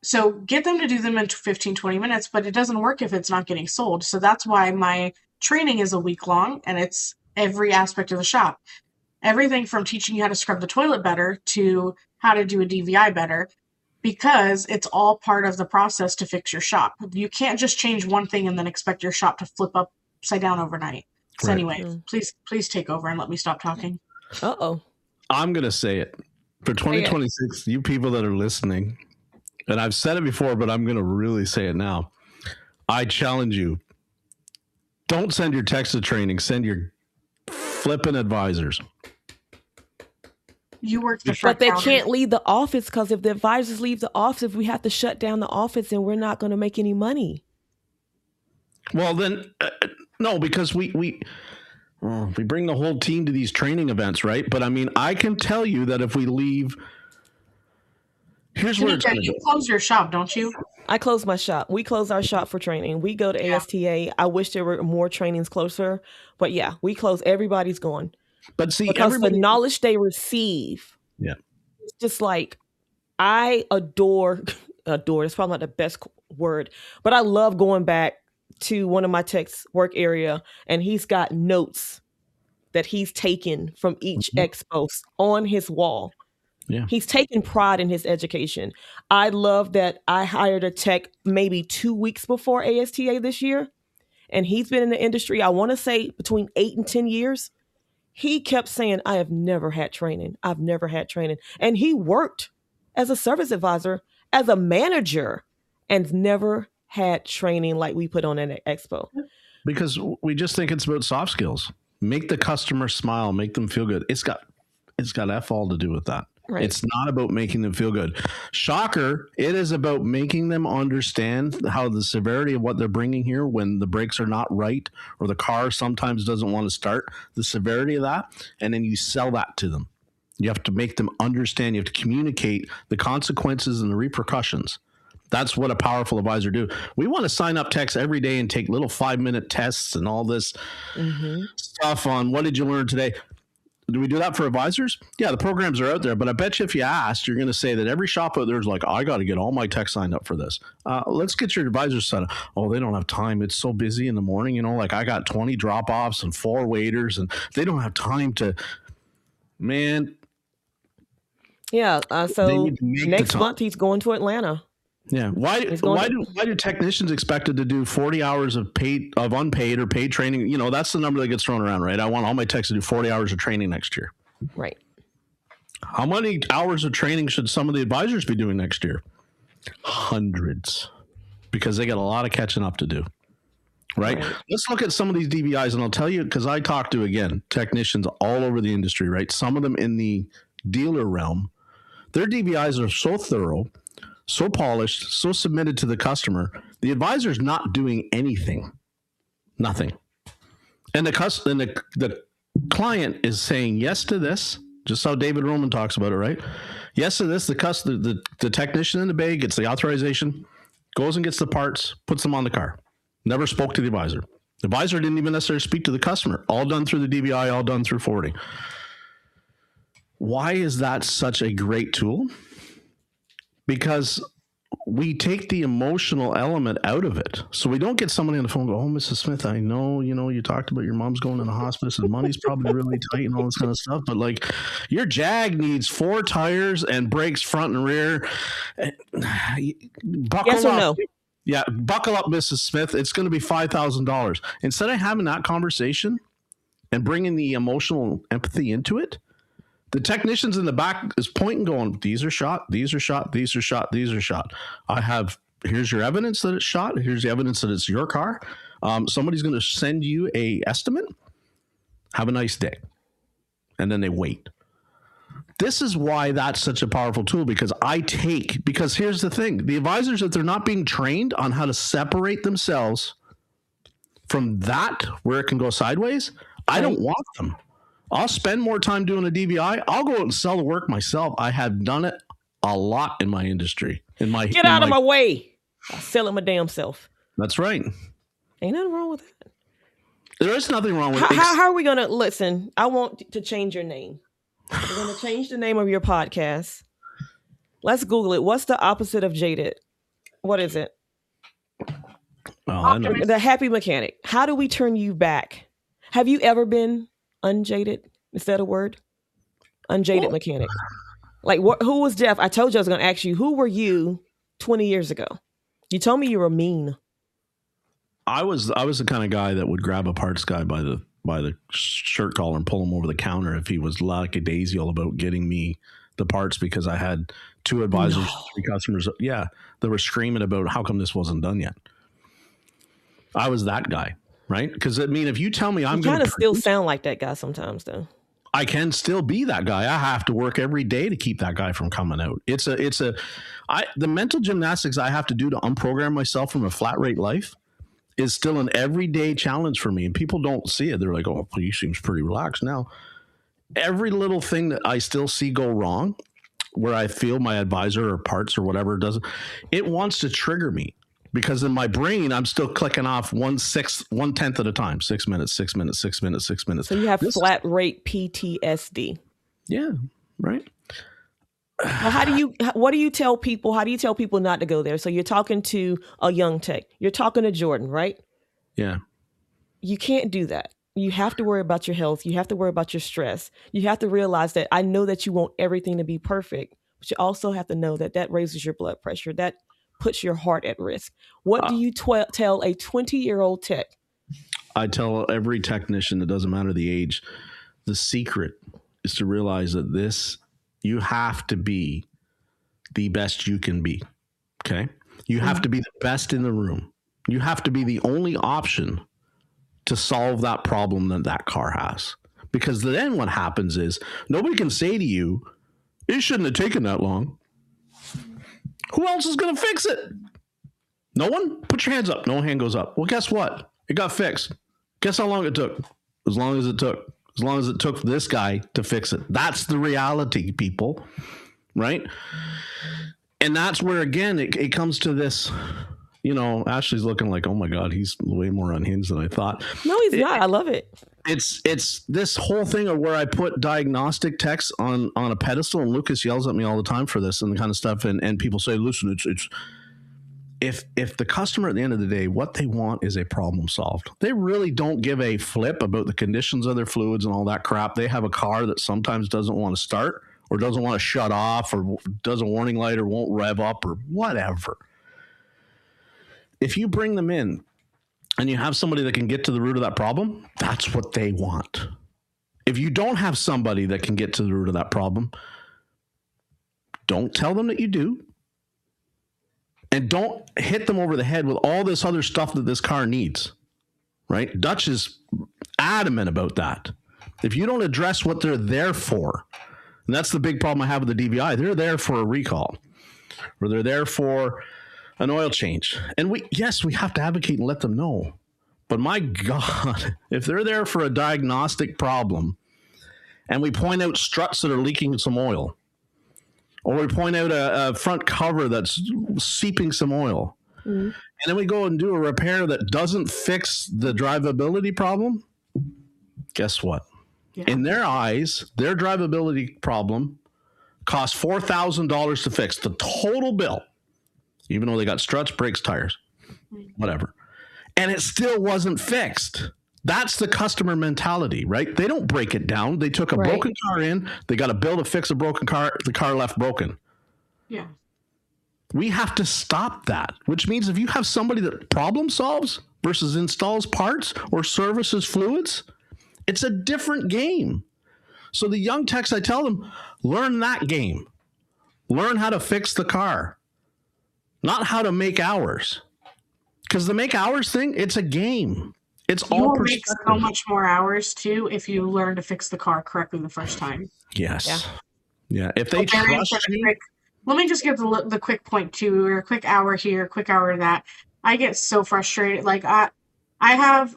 So get them to do them in 15, 20 minutes, but it doesn't work if it's not getting sold. So that's why my training is a week long, and it's every aspect of the shop. Everything from teaching you how to scrub the toilet better to how to do a DVI better, because it's all part of the process to fix your shop. You can't just change one thing and then expect your shop to flip upside down overnight. So anyway, please take over and let me stop talking. Uh-oh. I'm going to say it. For 2026, you people that are listening, and I've said it before, but I'm going to really say it now. I challenge you. Don't send your text to training. Send your flipping advisors. You work the front But they counter. can't leave the office, because if the advisors leave the office, we have to shut down the office and we're not going to make any money. Well, then, no, because we bring the whole team to these training events, right? But I mean, I can tell you that if we leave... Here's where it's going to go. You close your shop, don't you? I close my shop. We close our shop for training. We go to ASTA. I wish there were more trainings closer, but yeah, we close. Everybody's gone. But see, because the knowledge they receive, it's just like, I adore. It's probably not the best word, but I love going back to one of my tech's work area, and he's got notes that he's taken from each expo on his wall. Yeah. He's taken pride in his education. I love that I hired a tech maybe 2 weeks before ASTA this year, and he's been in the industry, I want to say, between 8 and 10 years. He kept saying, I have never had training. I've never had training. And he worked as a service advisor, as a manager, and never had training like we put on at an expo. Because we just think it's about soft skills. Make the customer smile, make them feel good. It's got F all to do with that. Right. It's not about making them feel good. Shocker, it is about making them understand how the severity of what they're bringing here when the brakes are not right or the car sometimes doesn't want to start, the severity of that, and then you sell that to them. You have to make them understand. You have to communicate the consequences and the repercussions. That's what a powerful advisor do. We want to sign up techs every day and take little 5-minute tests and all this stuff on what did you learn today. Do we do that for advisors? Yeah, the programs are out there, but I bet you if you asked, you're going to say that every shop out there is like, I got to get all my techs signed up for this. Let's get your advisors signed up. Oh, they don't have time. It's so busy in the morning. You know, like I got 20 drop-offs and 4 waiters, and they don't have time to, man. Yeah, so next month he's going to Atlanta. Yeah. Why do technicians expected to do 40 hours of unpaid or paid training? You know, that's the number that gets thrown around, right? I want all my techs to do 40 hours of training next year. Right. How many hours of training should some of the advisors be doing next year? Hundreds. Because they got a lot of catching up to do. Right? Let's look at some of these DVIs, and I'll tell you, because I talk to, again, technicians all over the industry, right? Some of them in the dealer realm. Their DVIs are so thorough, so polished, so submitted to the customer. The advisor's not doing anything. Nothing. And the client is saying yes to this, just how David Roman talks about it, right? Yes to this. The technician in the bay gets the authorization, goes and gets the parts, puts them on the car. Never spoke to the advisor. The advisor didn't even necessarily speak to the customer. All done through the DVI, all done through forwarding. Why is that such a great tool? Because we take the emotional element out of it. So we don't get somebody on the phone and go, oh, Mrs. Smith, I know, you talked about your mom's going in the hospice and money's probably really tight and all this kind of stuff. But like your Jag needs 4 tires and brakes front and rear. Buckle yes or up. No? Yeah. Buckle up, Mrs. Smith. It's going to be $5,000. Instead of having that conversation and bringing the emotional empathy into it, the technicians in the back is pointing, going, these are shot, these are shot, these are shot, these are shot. Here's your evidence that it's shot. Here's the evidence that it's your car. Somebody's going to send you a estimate. Have a nice day. And then they wait. This is why that's such a powerful tool, because here's the thing. The advisors, if they're not being trained on how to separate themselves from that where it can go sideways, I don't want them. I'll spend more time doing a DVI. I'll go out and sell the work myself. I have done it a lot in my industry. Get out of my way. I'll sell it my damn self. That's right. Ain't nothing wrong with that. There is nothing wrong with it. How are we going to listen? I want to change your name. We're going to change the name of your podcast. Let's Google it. What's the opposite of jaded? What is it? Oh, I know. The happy mechanic. How do we turn you back? Have you ever been unjaded? Is that a word? Unjaded mechanic. Like, who was Jeff? I told you I was going to ask you, who were you 20 years ago? You told me you were mean. I was the kind of guy that would grab a parts guy by the shirt collar and pull him over the counter if he was lackadaisical about getting me the parts, because I had 2 advisors, 3 customers. Yeah, they were screaming about how come this wasn't done yet. I was that guy, right? Because I mean, if you tell me I'm going to kind of still sound like that guy sometimes, though. I can still be that guy. I have to work every day to keep that guy from coming out. The mental gymnastics I have to do to unprogram myself from a flat rate life is still an everyday challenge for me. And people don't see it. They're like, oh, he seems pretty relaxed now. Every little thing that I still see go wrong, where I feel my advisor or parts or whatever doesn't, it wants to trigger me. Because in my brain, I'm still clicking off 1/10 at a time. 6 minutes, 6 minutes, 6 minutes, 6 minutes. So you have flat rate PTSD. Yeah, right. Well, what do you tell people? How do you tell people not to go there? So you're talking to a young tech. You're talking to Jordan, right? Yeah. You can't do that. You have to worry about your health. You have to worry about your stress. You have to realize that I know that you want everything to be perfect, but you also have to know that raises your blood pressure. That puts your heart at risk. What do you tell a 20-year-old tech? I tell every technician, it doesn't matter the age, the secret is to realize that you have to be the best you can be. Okay. You have to be the best in the room. You have to be the only option to solve that problem that car has. Because then what happens is nobody can say to you, it shouldn't have taken that long. Who else is going to fix it? No one? Put your hands up. No hand goes up. Well, guess what? It got fixed. Guess how long it took? As long as it took. As long as it took this guy to fix it. That's the reality, people. Right? And that's where, again, it comes to this, Ashley's looking like, oh my God, he's way more unhinged than I thought. No, he's not. I love it. It's this whole thing of where I put diagnostic techs on a pedestal, and Lucas yells at me all the time for this and the kind of stuff. And people say, listen, it's if the customer at the end of the day, what they want is a problem solved. They really don't give a flip about the conditions of their fluids and all that crap. They have a car that sometimes doesn't want to start or doesn't want to shut off or does a warning light or won't rev up or whatever. If you bring them in and you have somebody that can get to the root of that problem, that's what they want. If you don't have somebody that can get to the root of that problem, don't tell them that you do. And don't hit them over the head with all this other stuff that this car needs, right? Dutch is adamant about that. If you don't address what they're there for, and that's the big problem I have with the DVI, they're there for a recall or they're there for an oil change. And we have to advocate and let them know. But my God, if they're there for a diagnostic problem and we point out struts that are leaking some oil, or we point out a front cover that's seeping some oil, and then we go and do a repair that doesn't fix the drivability problem, guess what? Yeah. In their eyes, their drivability problem costs $4,000 to fix the total bill, even though they got struts, brakes, tires, whatever. And it still wasn't fixed. That's the customer mentality, right? They don't break it down. They took a broken car in. They got a bill to fix a broken car. The car left broken. Yeah. We have to stop that, which means if you have somebody that problem solves versus installs parts or services fluids, it's a different game. So the young techs, I tell them, learn that game. Learn how to fix the car, not how to make hours. Because the make hours thing, it's a game. It's all will make so much more hours too if you learn to fix the car correctly the first time. Yes. Yeah. If they trust you. Let me just give the quick point too, or a quick hour here, a quick hour that. I get so frustrated. Like I I have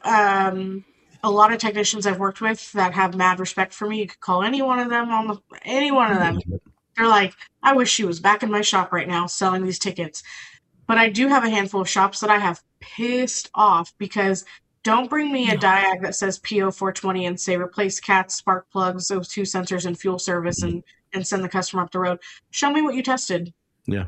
a lot of technicians I've worked with that have mad respect for me. You could call any one of them any one of them. They're like, I wish she was back in my shop right now selling these tickets. But I do have a handful of shops that I have pissed off because don't bring me a diag that says PO 420 and say replace cats, spark plugs, those 2 sensors, and fuel service and send the customer up the road. Show me what you tested. Yeah.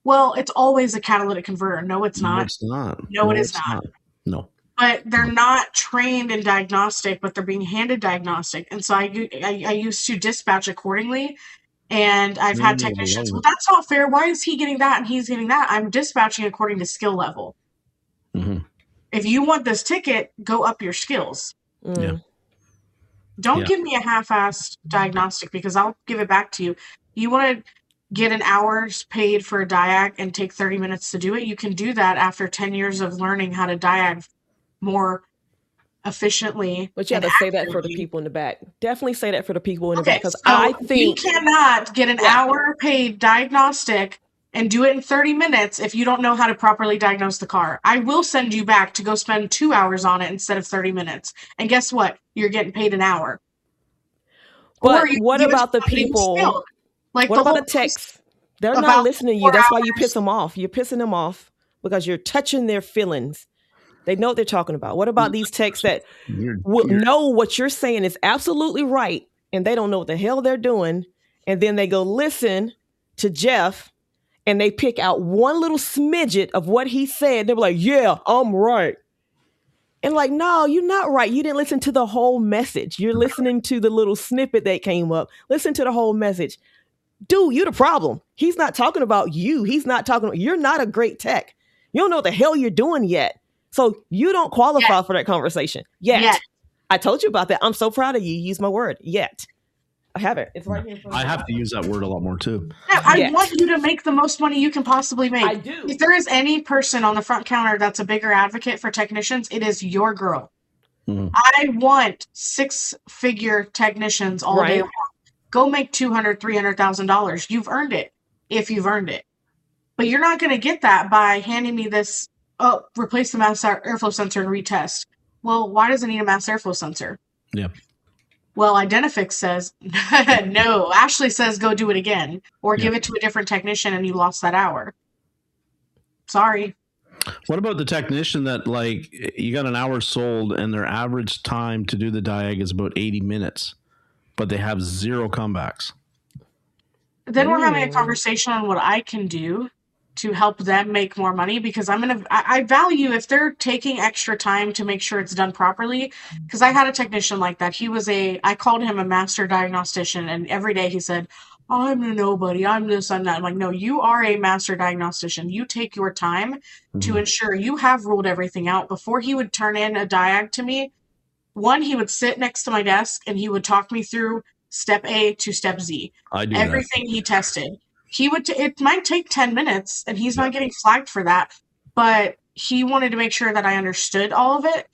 Well, it's always a catalytic converter. No, it's not. No, it's not. No, it is not. No. But they're not trained in diagnostic, but they're being handed diagnostic. And so I used to dispatch accordingly. And I've had technicians, well, that's not fair. Why is he getting that and he's getting that? I'm dispatching according to skill level. Mm-hmm. If you want this ticket, go up your skills. Yeah. Don't give me a half-assed diagnostic because I'll give it back to you. You want to get an hour's paid for a diag and take 30 minutes to do it? You can do that after 10 years of learning how to diag more efficiently. But you have to say that for the people in the back. Definitely say that for the people in the back, because I think you cannot get an hour paid diagnostic and do it in 30 minutes if you don't know how to properly diagnose the car. I will send you back to go spend 2 hours on it instead of 30 minutes. And guess what? You're getting paid an hour. But what about the people? Like, what about the techs? They're not listening to you. That's why you piss them off. You're pissing them off because you're touching their feelings. They know what they're talking about. What about these techs that will know what you're saying is absolutely right, and they don't know what the hell they're doing, and then they go listen to Jeff, and they pick out one little smidget of what he said. They're like, yeah, I'm right. And like, no, you're not right. You didn't listen to the whole message. You're listening to the little snippet that came up. Listen to the whole message. Dude, you're the problem. He's not talking about you. You're not a great tech. You don't know what the hell you're doing yet. So you don't qualify for that conversation yet. I told you about that. I'm so proud of you. Use my word. Yet. I have it. It's right here. I have to use that word a lot more too. Yeah, I want you to make the most money you can possibly make. I do. If there is any person on the front counter that's a bigger advocate for technicians, it is your girl. Mm-hmm. I want 6-figure technicians all day long. Go make $200,000, $300,000. You've earned it if you've earned it. But you're not going to get that by handing me this, replace the mass airflow sensor and retest. Well, why does it need a mass airflow sensor? Yeah. Well, Identifix says, no. Ashley says go do it again or give it to a different technician and you lost that hour. Sorry. What about the technician that, like, you got an hour sold and their average time to do the diag is about 80 minutes, but they have 0 comebacks? Then we're having a conversation on what I can do to help them make more money, because I value if they're taking extra time to make sure it's done properly. Because I had a technician like that. I called him a master diagnostician, and every day he said, I'm a nobody, I'm this, I'm that. I'm like, no, you are a master diagnostician. You take your time to ensure you have ruled everything out. Before he would turn in a diag to me, he would sit next to my desk and he would talk me through step A to step Z. I do everything he tested. He would. It might take 10 minutes, and he's not getting flagged for that. But he wanted to make sure that I understood all of it,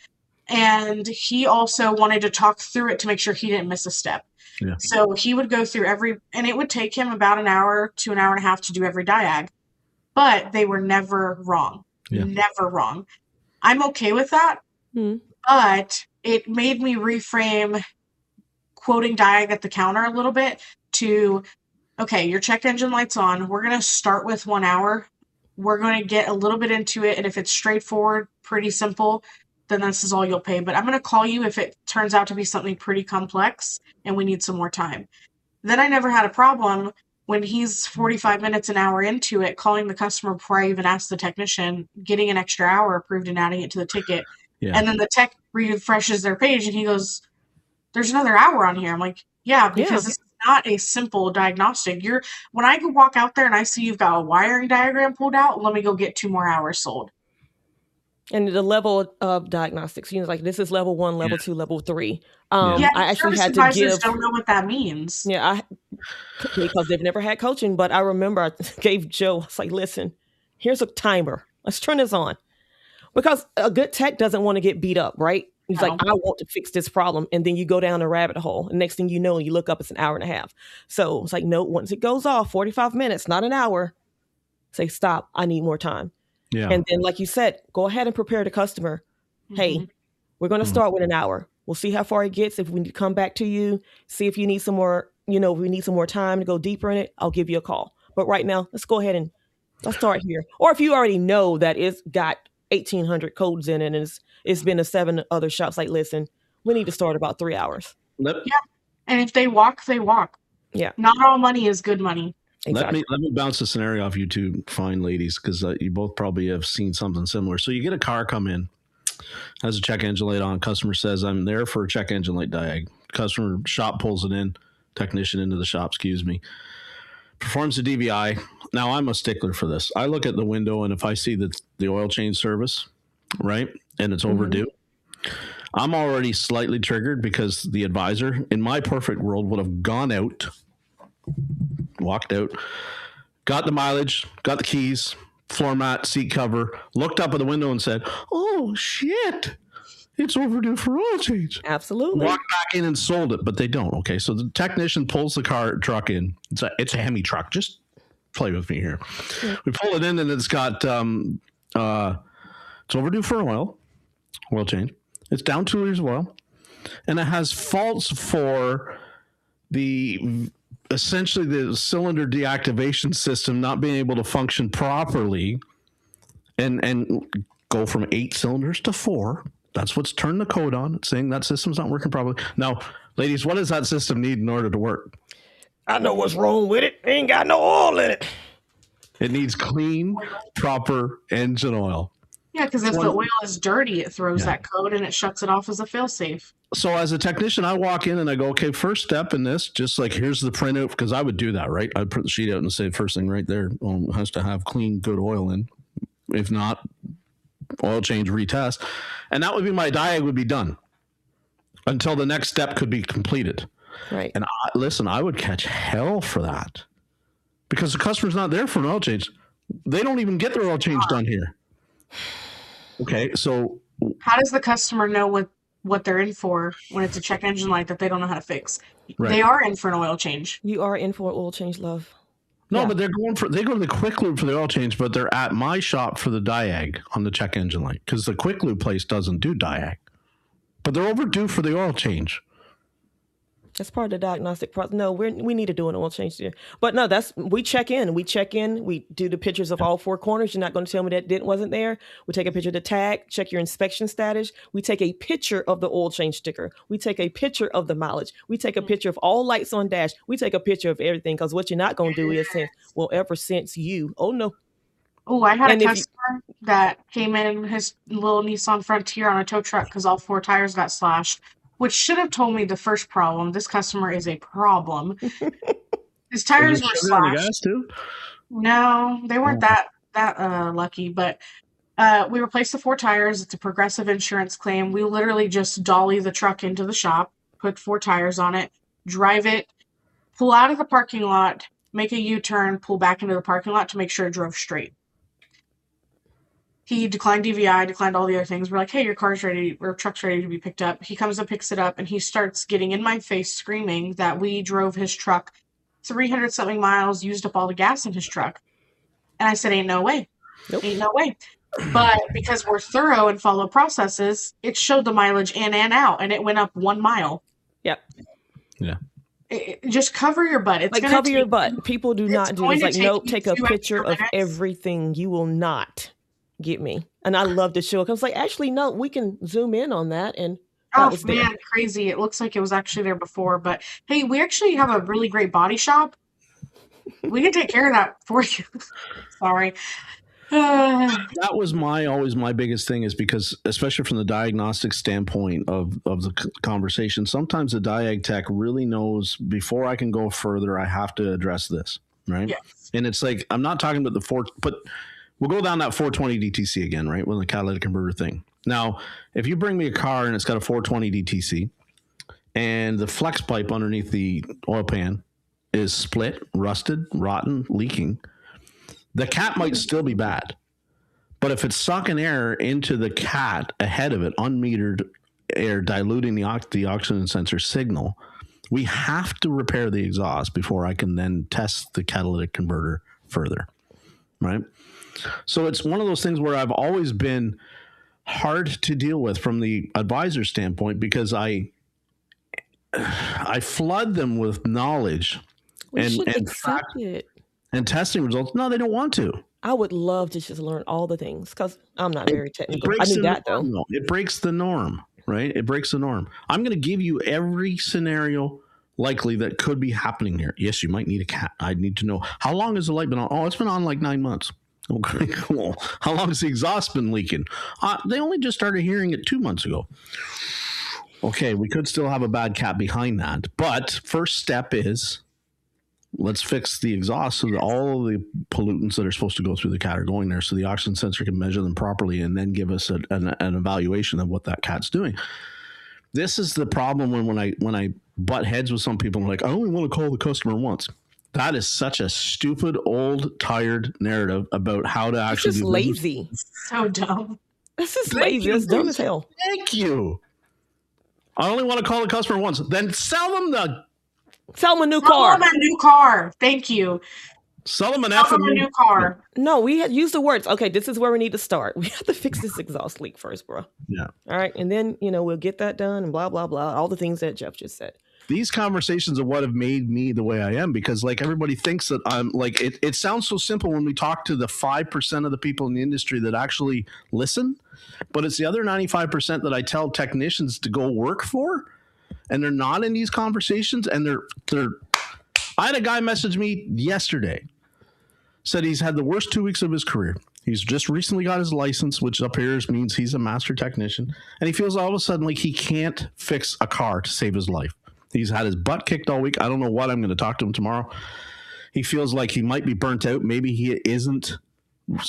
and he also wanted to talk through it to make sure he didn't miss a step. Yeah. So he would go through and it would take him about an hour to an hour and a half to do every diag. But they were never wrong. Yeah. Never wrong. I'm okay with that, but it made me reframe quoting diag at the counter a little bit to, okay, your check engine light's on. We're going to start with 1 hour. We're going to get a little bit into it. And if it's straightforward, pretty simple, then this is all you'll pay. But I'm going to call you if it turns out to be something pretty complex and we need some more time. Then I never had a problem when he's 45 minutes, an hour into it, calling the customer before I even asked the technician, getting an extra hour approved and adding it to the ticket. Yeah. And then the tech refreshes their page and he goes, there's another hour on here. I'm like, yeah, because this is not a simple diagnostic. When I walk out there and I see you've got a wiring diagram pulled out, let me go get 2 more hours sold. And the level of diagnostics, like this is level 1, level 2, level 3. I actually had to give. Don't know what that means. Yeah, because they've never had coaching. But I remember I gave Joe. I was like, listen, here's a timer. Let's turn this on, because a good tech doesn't want to get beat up, right? He's like, I want to fix this problem. And then you go down a rabbit hole. And next thing you know, you look up, it's an hour and a half. So it's like, no, once it goes off, 45 minutes, not an hour, say, stop, I need more time. Yeah. And then, like you said, go ahead and prepare the customer Hey, we're going to start with an hour. We'll see how far it gets. If we need to come back to you, see if you need some more, if we need some more time to go deeper in it, I'll give you a call. But right now, let's go ahead and let's start here. Or if you already know that it's got 1,800 codes in it and it's been to 7 other shops, like, listen, we need to start about 3 hours. Yeah. And if they walk, they walk. Yeah. Not all money is good money. Exactly. Let me bounce a scenario off you two fine ladies, because you both probably have seen something similar. So you get a car come in, has a check engine light on. Customer says, I'm there for a check engine light diag. Customer shop pulls it in. Technician into the shop, performs a DVI. Now, I'm a stickler for this. I look at the window, and if I see that the oil change service, right, and it's overdue, I'm already slightly triggered, because the advisor, in my perfect world, would have gone out, walked out, got the mileage, got the keys, floor mat, seat cover, looked up at the window and said, oh, shit, it's overdue for oil change. Absolutely. Walked back in and sold it, but they don't. Okay, so the technician pulls the truck in. It's a Hemi truck. Just play with me here. Yeah. We pull it in, and it's got it's overdue for oil change. It's down 2 liters of oil, and it has faults for essentially the cylinder deactivation system not being able to function properly, and go from 8 cylinders to 4. That's what's turned the code on. It's saying that system's not working properly. Now, ladies, what does that system need in order to work? I know what's wrong with it. It ain't got no oil in it. It needs clean, proper engine oil. Yeah, because if the oil is dirty, it throws that code and it shuts it off as a failsafe. So as a technician, I walk in and I go, okay, first step in this, just like, here's the printout, because I would do that, right? I'd print the sheet out and say, first thing right there, has to have clean, good oil in. If not, oil change, retest. And that would be my diag would be done until the next step could be completed. Right. And I would catch hell for that, because the customer's not there for an oil change. They don't even get their oil change done here. Okay, so how does the customer know what they're in for when it's a check engine light that they don't know how to fix? Right. They are in for an oil change. You are in for an oil change, love. No, but they go to the quick lube for the oil change, but they're at my shop for the diag on the check engine light, because the quick lube place doesn't do diag, but they're overdue for the oil change. That's part of the diagnostic process. No, we need to do an oil change here. But no, we check in. We do the pictures of all 4 corners. You're not going to tell me that wasn't there. We take a picture of the tag, check your inspection status. We take a picture of the oil change sticker. We take a picture of the mileage. We take a picture of all lights on dash. We take a picture of everything, because what you're not going to do is say, well, ever since you, oh no. Oh, I had a customer that came in his little Nissan Frontier on a tow truck because all 4 tires got slashed, which should have told me the first problem. This customer is a problem. His tires were slashed. No, they weren't that lucky, but we replaced the 4 tires. It's a Progressive insurance claim. We literally just dolly the truck into the shop, put 4 tires on it, drive it, pull out of the parking lot, make a U-turn, pull back into the parking lot to make sure it drove straight. He declined DVI, declined all the other things. We're like, hey, your car's ready, or truck's ready to be picked up. He comes and picks it up, and he starts getting in my face screaming that we drove his truck 300-something miles, used up all the gas in his truck. And I said, ain't no way. Nope. Ain't no way. But because we're thorough and follow processes, it showed the mileage in and out, and it went up 1 mile. Yep. Yeah. Just cover your butt. It's like, cover your butt. People do not do this. Like, nope, take a picture of everything. You will not get me. And I love to show it. I was like, actually, no, we can zoom in on that. And that was there. Crazy. It looks like it was actually there before. But hey, we actually have a really great body shop. We can take care of that for you. Sorry. That was always my biggest thing, is because, especially from the diagnostic standpoint of the conversation, sometimes the diag tech really knows, before I can go further, I have to address this, right? Yes. And it's like, I'm not talking about but we'll go down that 420 DTC again, right? With the catalytic converter thing. Now, if you bring me a car and it's got a 420 DTC and the flex pipe underneath the oil pan is split, rusted, rotten, leaking, the cat might still be bad. But if it's sucking air into the cat ahead of it, unmetered air diluting the oxygen sensor signal, we have to repair the exhaust before I can then test the catalytic converter further, right? So it's one of those things where I've always been hard to deal with from the advisor standpoint because I flood them with knowledge and accept it. And testing results. No, they don't want to. I would love to just learn all the things because I'm not very technical. I knew that though. It breaks the norm, right? It breaks the norm. I'm going to give you every scenario likely that could be happening here. Yes, you might need a cat. I need to know how long has the light been on? Oh, it's been on like 9 months. Okay, cool. How long has the exhaust been leaking? They only just started hearing it 2 months ago. Okay, we could still have a bad cat behind that. But first step is let's fix the exhaust so that all of the pollutants that are supposed to go through the cat are going there so the oxygen sensor can measure them properly and then give us an evaluation of what that cat's doing. This is the problem when I butt heads with some people. I'm like, I only want to call the customer once. That is such a stupid, old, tired narrative about how to actually do lazy. So dumb. This is lazy. It's dumb as hell. Thank you. I only want to call the customer once. Then sell them a new car. Sell them a new car. Thank you. Sell them a new car. No, we had used the words. Okay, this is where we need to start. We have to fix this exhaust leak first, bro. Yeah. All right, and then we'll get that done and blah blah blah. All the things that Jeff just said. These conversations are what have made me the way I am because like everybody thinks that I'm like it sounds so simple when we talk to the 5% of the people in the industry that actually listen, but it's the other 95% that I tell technicians to go work for, and they're not in these conversations. And they're. I had a guy message me yesterday, said he's had the worst 2 weeks of his career. He's just recently got his license, which up here means he's a master technician, and he feels all of a sudden like he can't fix a car to save his life. He's had his butt kicked all week. I don't know what. I'm going to talk to him tomorrow. He feels like he might be burnt out. Maybe he isn't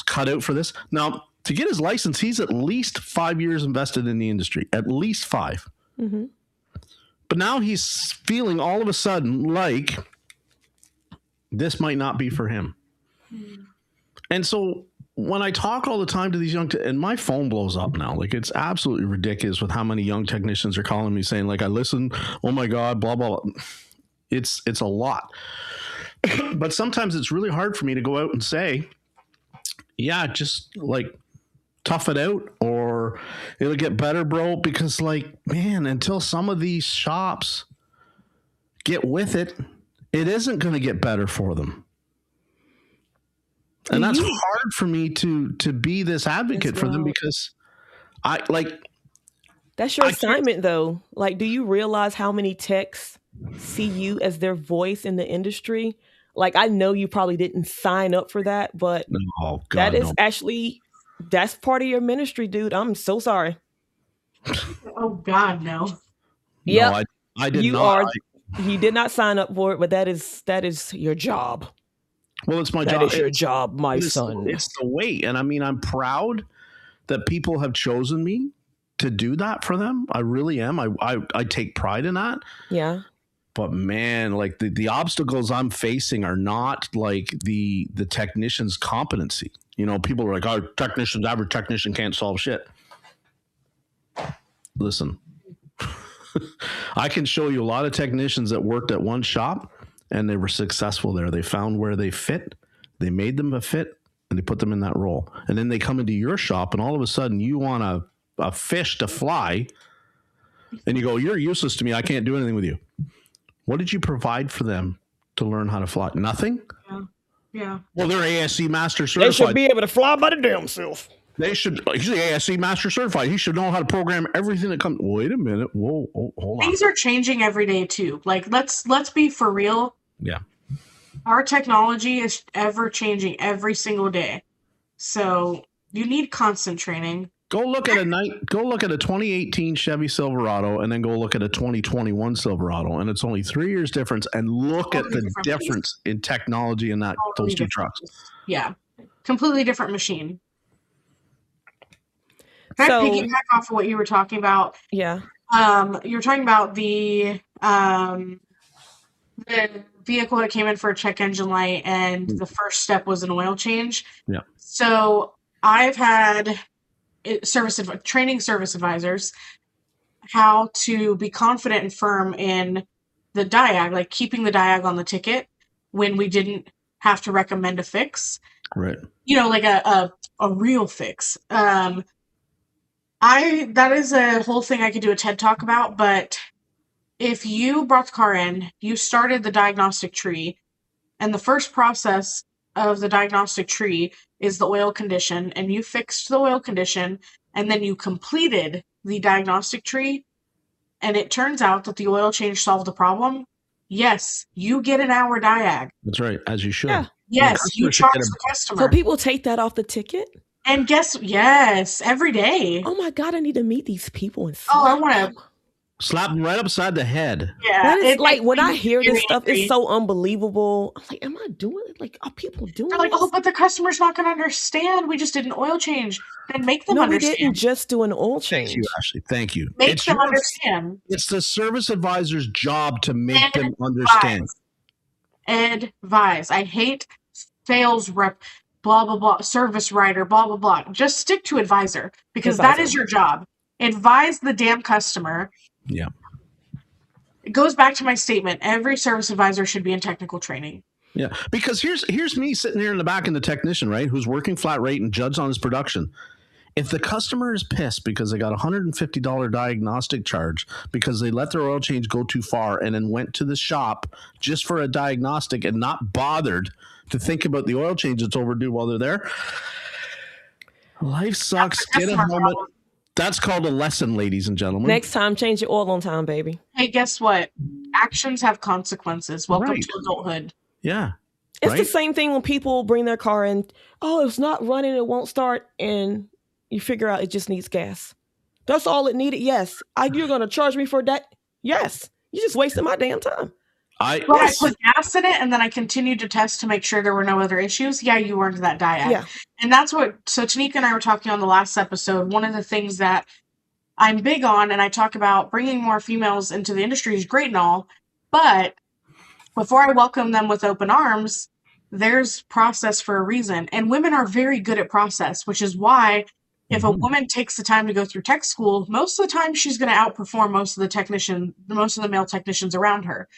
cut out for this. Now, to get his license, he's at least 5 years invested in the industry, at least 5. Mm-hmm. But now he's feeling all of a sudden like this might not be for him. Mm. And so when I talk all the time to these young, and my phone blows up now, like it's absolutely ridiculous with how many young technicians are calling me saying like, I listen, oh my God, blah, blah, blah. It's a lot. But sometimes it's really hard for me to go out and say, yeah, just like tough it out or it'll get better, bro. Because like, man, until some of these shops get with it, it isn't going to get better for them. And that's hard for me to be this advocate for them because I like. That's your assignment though. Like, do you realize how many techs see you as their voice in the industry? Like, I know you probably didn't sign up for that, but that is actually, that's part of your ministry, dude. I'm so sorry. Oh God, no. Yeah, no, I did not. You did not sign up for it, but that is your job. Well, it's my job. That is your job, my son. It's the way. And I mean, I'm proud that people have chosen me to do that for them. I really am. I take pride in that. Yeah. But man, like the obstacles I'm facing are not like the technician's competency. People are like, oh, average technician can't solve shit. Listen, I can show you a lot of technicians that worked at one shop and they were successful there. They found where they fit, they made them a fit, and they put them in that role. And then they come into your shop, and all of a sudden you want a fish to fly, and you go, you're useless to me. I can't do anything with you. What did you provide for them to learn how to fly? Nothing? Yeah. Well, they're ASC master certified. They should be able to fly by the damn self. He's the ASC master certified. He should know how to program everything that comes. Wait a minute. Whoa, hold on. Things are changing every day too. Like let's be for real. Yeah. Our technology is ever changing every single day. So you need constant training. Go look at a 2018 Chevy Silverado and then go look at a 2021 Silverado, and it's only 3 years difference. And look at the difference in technology in those two trucks. Yeah, completely different machine. Can I piggyback off of what you were talking about? Yeah. You're talking about the vehicle that came in for a check engine light, and the first step was an oil change. Yeah. So I've had training service advisors how to be confident and firm in the diag, like keeping the diag on the ticket when we didn't have to recommend a fix. Right. Like a real fix. That is a whole thing I could do a TED Talk about, but if you brought the car in, you started the diagnostic tree, and the first process of the diagnostic tree is the oil condition, and you fixed the oil condition, and then you completed the diagnostic tree, and it turns out that the oil change solved the problem, yes, you get an hour diag. That's right, as you should. Yeah. Yes, you charge the customer. So people take that off the ticket? And yes, every day. Oh my God, I need to meet these people and I want to slap them right upside the head. Yeah. It's like when I hear this stuff, it's so unbelievable. I'm like, am I doing it? Like, are people doing They're like, this? oh, but the customer's not going to understand. We just did an oil change. Then make them understand. We didn't just do an oil change. Thank you, Ashley. Thank you. Make them understand. It's the service advisor's job to make them understand. Advise. I hate sales rep, blah, blah, blah, service writer, blah, blah, blah. Just stick to advisor because that is your job. Advise the damn customer. Yeah. It goes back to my statement. Every service advisor should be in technical training. Yeah, because here's me sitting here in the back in the technician, right, who's working flat rate and judged on his production. If the customer is pissed because they got a $150 diagnostic charge because they let their oil change go too far and then went to the shop just for a diagnostic and not bothered to think about the oil change that's overdue while they're there, life sucks. Get a helmet. That's called a lesson, ladies and gentlemen. Next time, change your oil on time, baby. Hey, guess what? Actions have consequences. Welcome to adulthood. Yeah. It's the same thing when people bring their car in. Oh, it's not running. It won't start. And you figure out it just needs gas. That's all it needed. Yes. You're going to charge me for that? Yes. You just wasted my damn time. I put gas in it and then I continued to test to make sure there were no other issues. Yeah, you earned that diag. Yeah. And that's so Tanika and I were talking on the last episode. One of the things that I'm big on, and I talk about bringing more females into the industry is great and all, but before I welcome them with open arms, there's process for a reason. And women are very good at process, which is why if a woman takes the time to go through tech school, most of the time she's going to outperform most of the male technicians around her.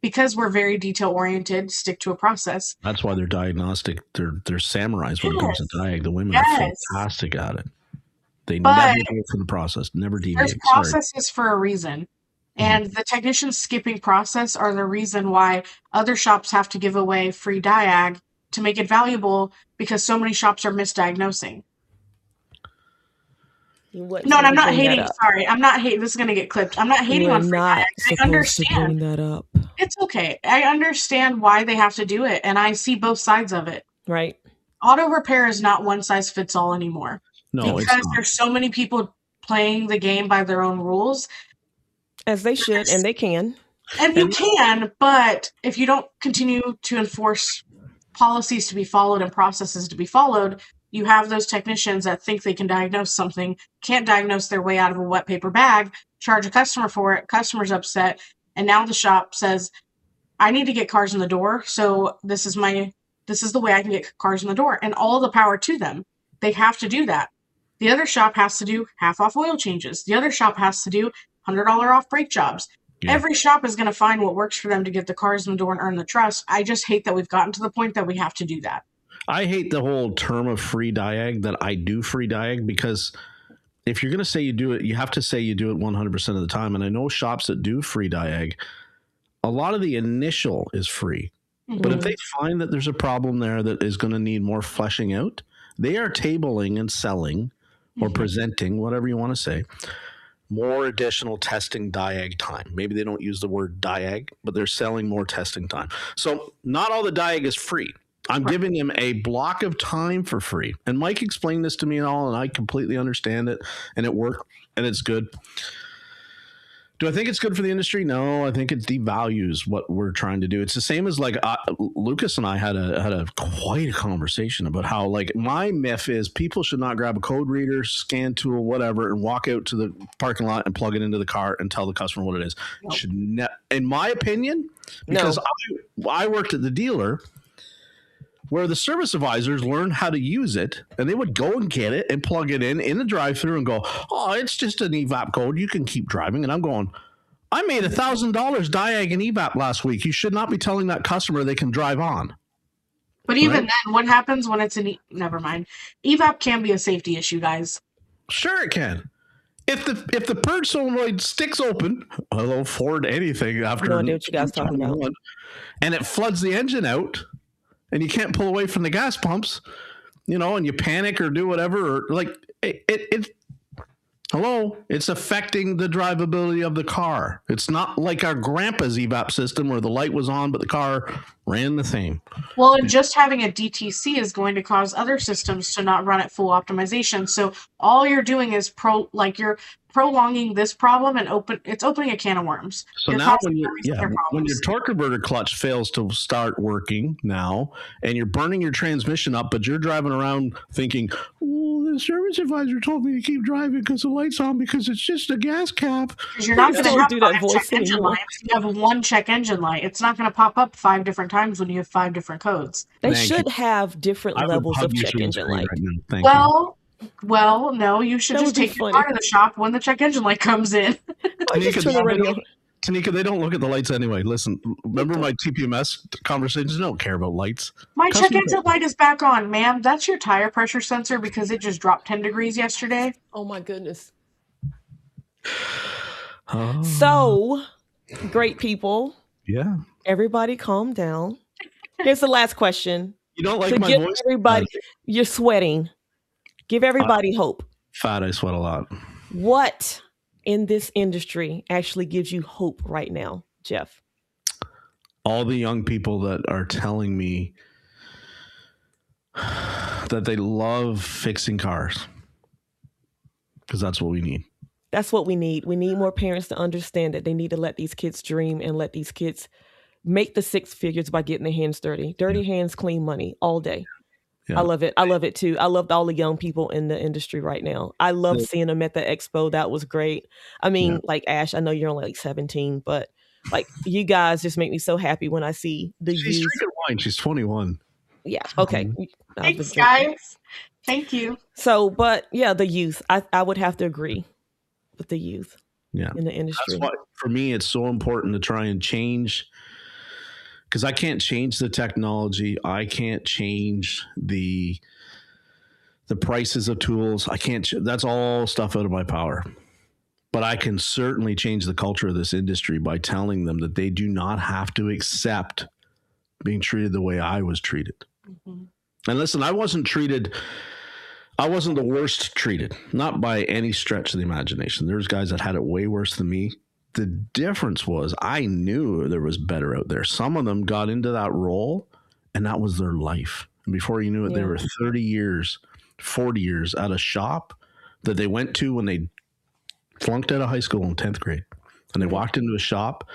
Because we're very detail oriented, stick to a process. That's why they're diagnostic. They're samurais when it comes to diag. The women are fantastic at it. They never go from the process, never deviate. There's processes for a reason. And the technicians skipping process are the reason why other shops have to give away free diag to make it valuable because so many shops are misdiagnosing. No, and I'm not hating. Sorry, I'm not hating. This is going to get clipped. I'm not hating on free diag. I understand. That up. It's okay. I understand why they have to do it, and I see both sides of it. Right. Auto repair is not one size fits all anymore. No, because there's so many people playing the game by their own rules. As they should, and they can. And you can, but if you don't continue to enforce policies to be followed and processes to be followed, you have those technicians that think they can diagnose something, can't diagnose their way out of a wet paper bag, charge a customer for it, customer's upset, and now the shop says, I need to get cars in the door, so this is the way I can get cars in the door. And all the power to them. They have to do that. The other shop has to do half off oil changes. The other shop has to do $100 off brake jobs. Yeah. Every shop is going to find what works for them to get the cars in the door and earn the trust. I just hate that we've gotten to the point that we have to do that. I hate the whole term of free diag, that I do free diag, because if you're going to say you do it, you have to say you do it 100% of the time. And I know shops that do free diag, a lot of the initial is free. Mm-hmm. But if they find that there's a problem there that is going to need more fleshing out, they are tabling and selling or presenting, whatever you want to say, more additional testing diag time. Maybe they don't use the word diag, but they're selling more testing time. So not all the diag is free. I'm giving them a block of time for free. And Mike explained this to me and all, and I completely understand it, and it worked, and it's good. Do I think it's good for the industry? No, I think it devalues what we're trying to do. It's the same as like Lucas and I had a quite a conversation about how, like, my myth is people should not grab a code reader, scan tool, whatever, and walk out to the parking lot and plug it into the car and tell the customer what it is. Nope. Should in my opinion, because I worked at the dealer where the service advisors learned how to use it, and they would go and get it and plug it in the drive-thru and go, oh, it's just an EVAP code. You can keep driving. And I'm going, I made $1,000 diag and EVAP last week. You should not be telling that customer they can drive on. But even then, what happens when it's never mind. EVAP can be a safety issue, guys. Sure it can. if the purge solenoid sticks open, hello Ford, anything after No idea what you guys talking about. And it floods the engine out, and you can't pull away from the gas pumps, and you panic or do whatever, or like it hello, it's affecting the drivability of the car. It's not like our grandpa's evap system where the light was on, but the car ran the same. Well, and just having a DTC is going to cause other systems to not run at full optimization. So all you're doing is you're prolonging this problem and it's opening a can of worms. So now when your torque converter clutch fails to start working now, and you're burning your transmission up, but you're driving around thinking, the service advisor told me to keep driving because the light's on because it's just a gas cap. Because you're not going to have 5 check engine lights. You have one check engine light. It's not going to pop up 5 different times when you have 5 different codes. They should have different levels of check engine light. Well, no, you should just take your car to the shop when the check engine light comes in. Tanika, they don't look at the lights anyway. Listen, remember my TPMS conversations? They don't care about lights. My check engine light is back on, ma'am. That's your tire pressure sensor because it just dropped 10 degrees yesterday. Oh, my goodness. So, great people. Yeah. Everybody calm down. Here's the last question. You don't like my voice? Everybody, you're sweating. Give everybody hope. Fat, I sweat a lot. What in this industry actually gives you hope right now, Jeff? All the young people that are telling me that they love fixing cars, because that's what we need. That's what we need. We need more parents to understand that they need to let these kids dream and let these kids make the 6 figures by getting their hands dirty. Dirty hands, clean money all day. Yeah. I love it. I love it too. I loved all the young people in the industry right now. I love seeing them at the expo. That was great. I mean, like Ash, I know you're only like 17, but like you guys just make me so happy when I see the youth. She's drinking wine. She's 21. Yeah. Okay. Thanks, guys. Thank you. So, but yeah, the youth. I would have to agree with the youth. Yeah. In the industry. That's why, for me, it's so important to try and change. Because I can't change the technology. I can't change the prices of tools. I can't. That's all stuff out of my power. But I can certainly change the culture of this industry by telling them that they do not have to accept being treated the way I was treated. Mm-hmm. And listen, I wasn't the worst treated, not by any stretch of the imagination. There's guys that had it way worse than me. The difference was I knew there was better out there. Some of them got into that role and that was their life. And before you knew it, they were 30 years, 40 years at a shop that they went to when they flunked out of high school in 10th grade. And they walked into a shop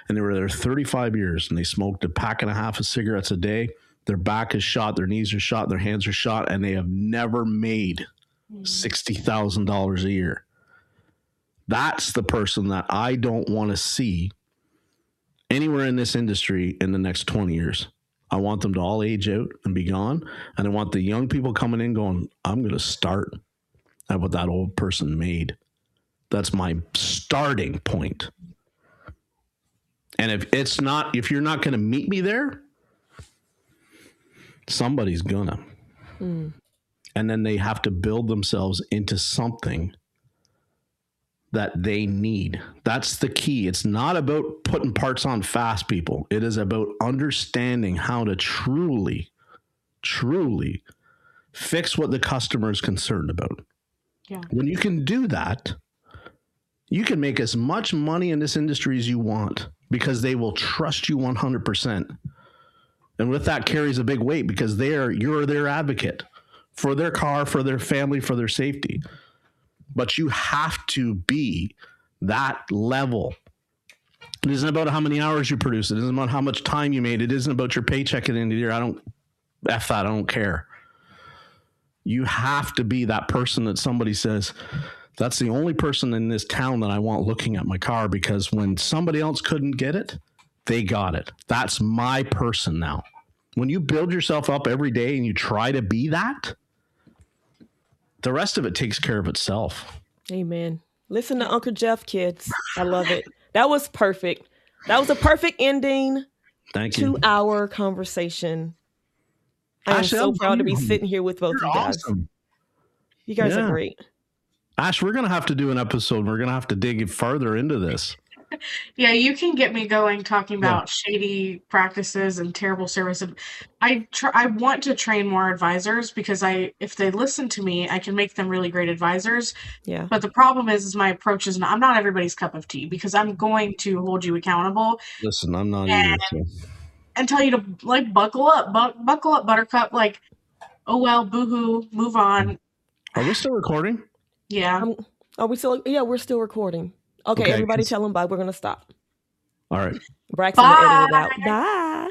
and they were there 35 years and they smoked a pack and a half of cigarettes a day. Their back is shot, their knees are shot, their hands are shot, and they have never made $60,000 a year. That's the person that I don't want to see anywhere in this industry in the next 20 years. I want them to all age out and be gone. And I want the young people coming in going, I'm going to start at what that old person made. That's my starting point. And if you're not going to meet me there, somebody's gonna. And then they have to build themselves into something that they need. That's the key. It's not about putting parts on fast, people. It is about understanding how to truly fix what the customer is concerned about. Yeah. When you can do that, you can make as much money in this industry as you want because they will trust you 100%. And with that carries a big weight because you're their advocate for their car, for their family, for their safety. But you have to be that level. It isn't about how many hours you produce. It isn't about how much time you made. It isn't about your paycheck at the end of the year. I don't care. You have to be that person that somebody says, that's the only person in this town that I want looking at my car because when somebody else couldn't get it, they got it. That's my person now. When you build yourself up every day and you try to be that, the rest of it takes care of itself. Amen. Listen to Uncle Jeff, kids. I love it. That was perfect. That was a perfect ending. Thank you. 2-hour conversation. I am so proud to be sitting here with both of you guys. Awesome. You guys are great. Ash, we're going to have to do an episode. We're going to have to dig further into this. Yeah, you can get me going talking about shady practices and terrible service. I want to train more advisors because if they listen to me, I can make them really great advisors. Yeah. But the problem is my approach is I'm not everybody's cup of tea because I'm going to hold you accountable. Listen, I'm not either. So. And tell you to like buckle up, Buttercup. Like, oh well, boohoo, move on. Are we still recording? Yeah. Are we still? Yeah, we're still recording. Okay, everybody tell them bye. We're going to stop. All right. Braxton will edit it out. Bye.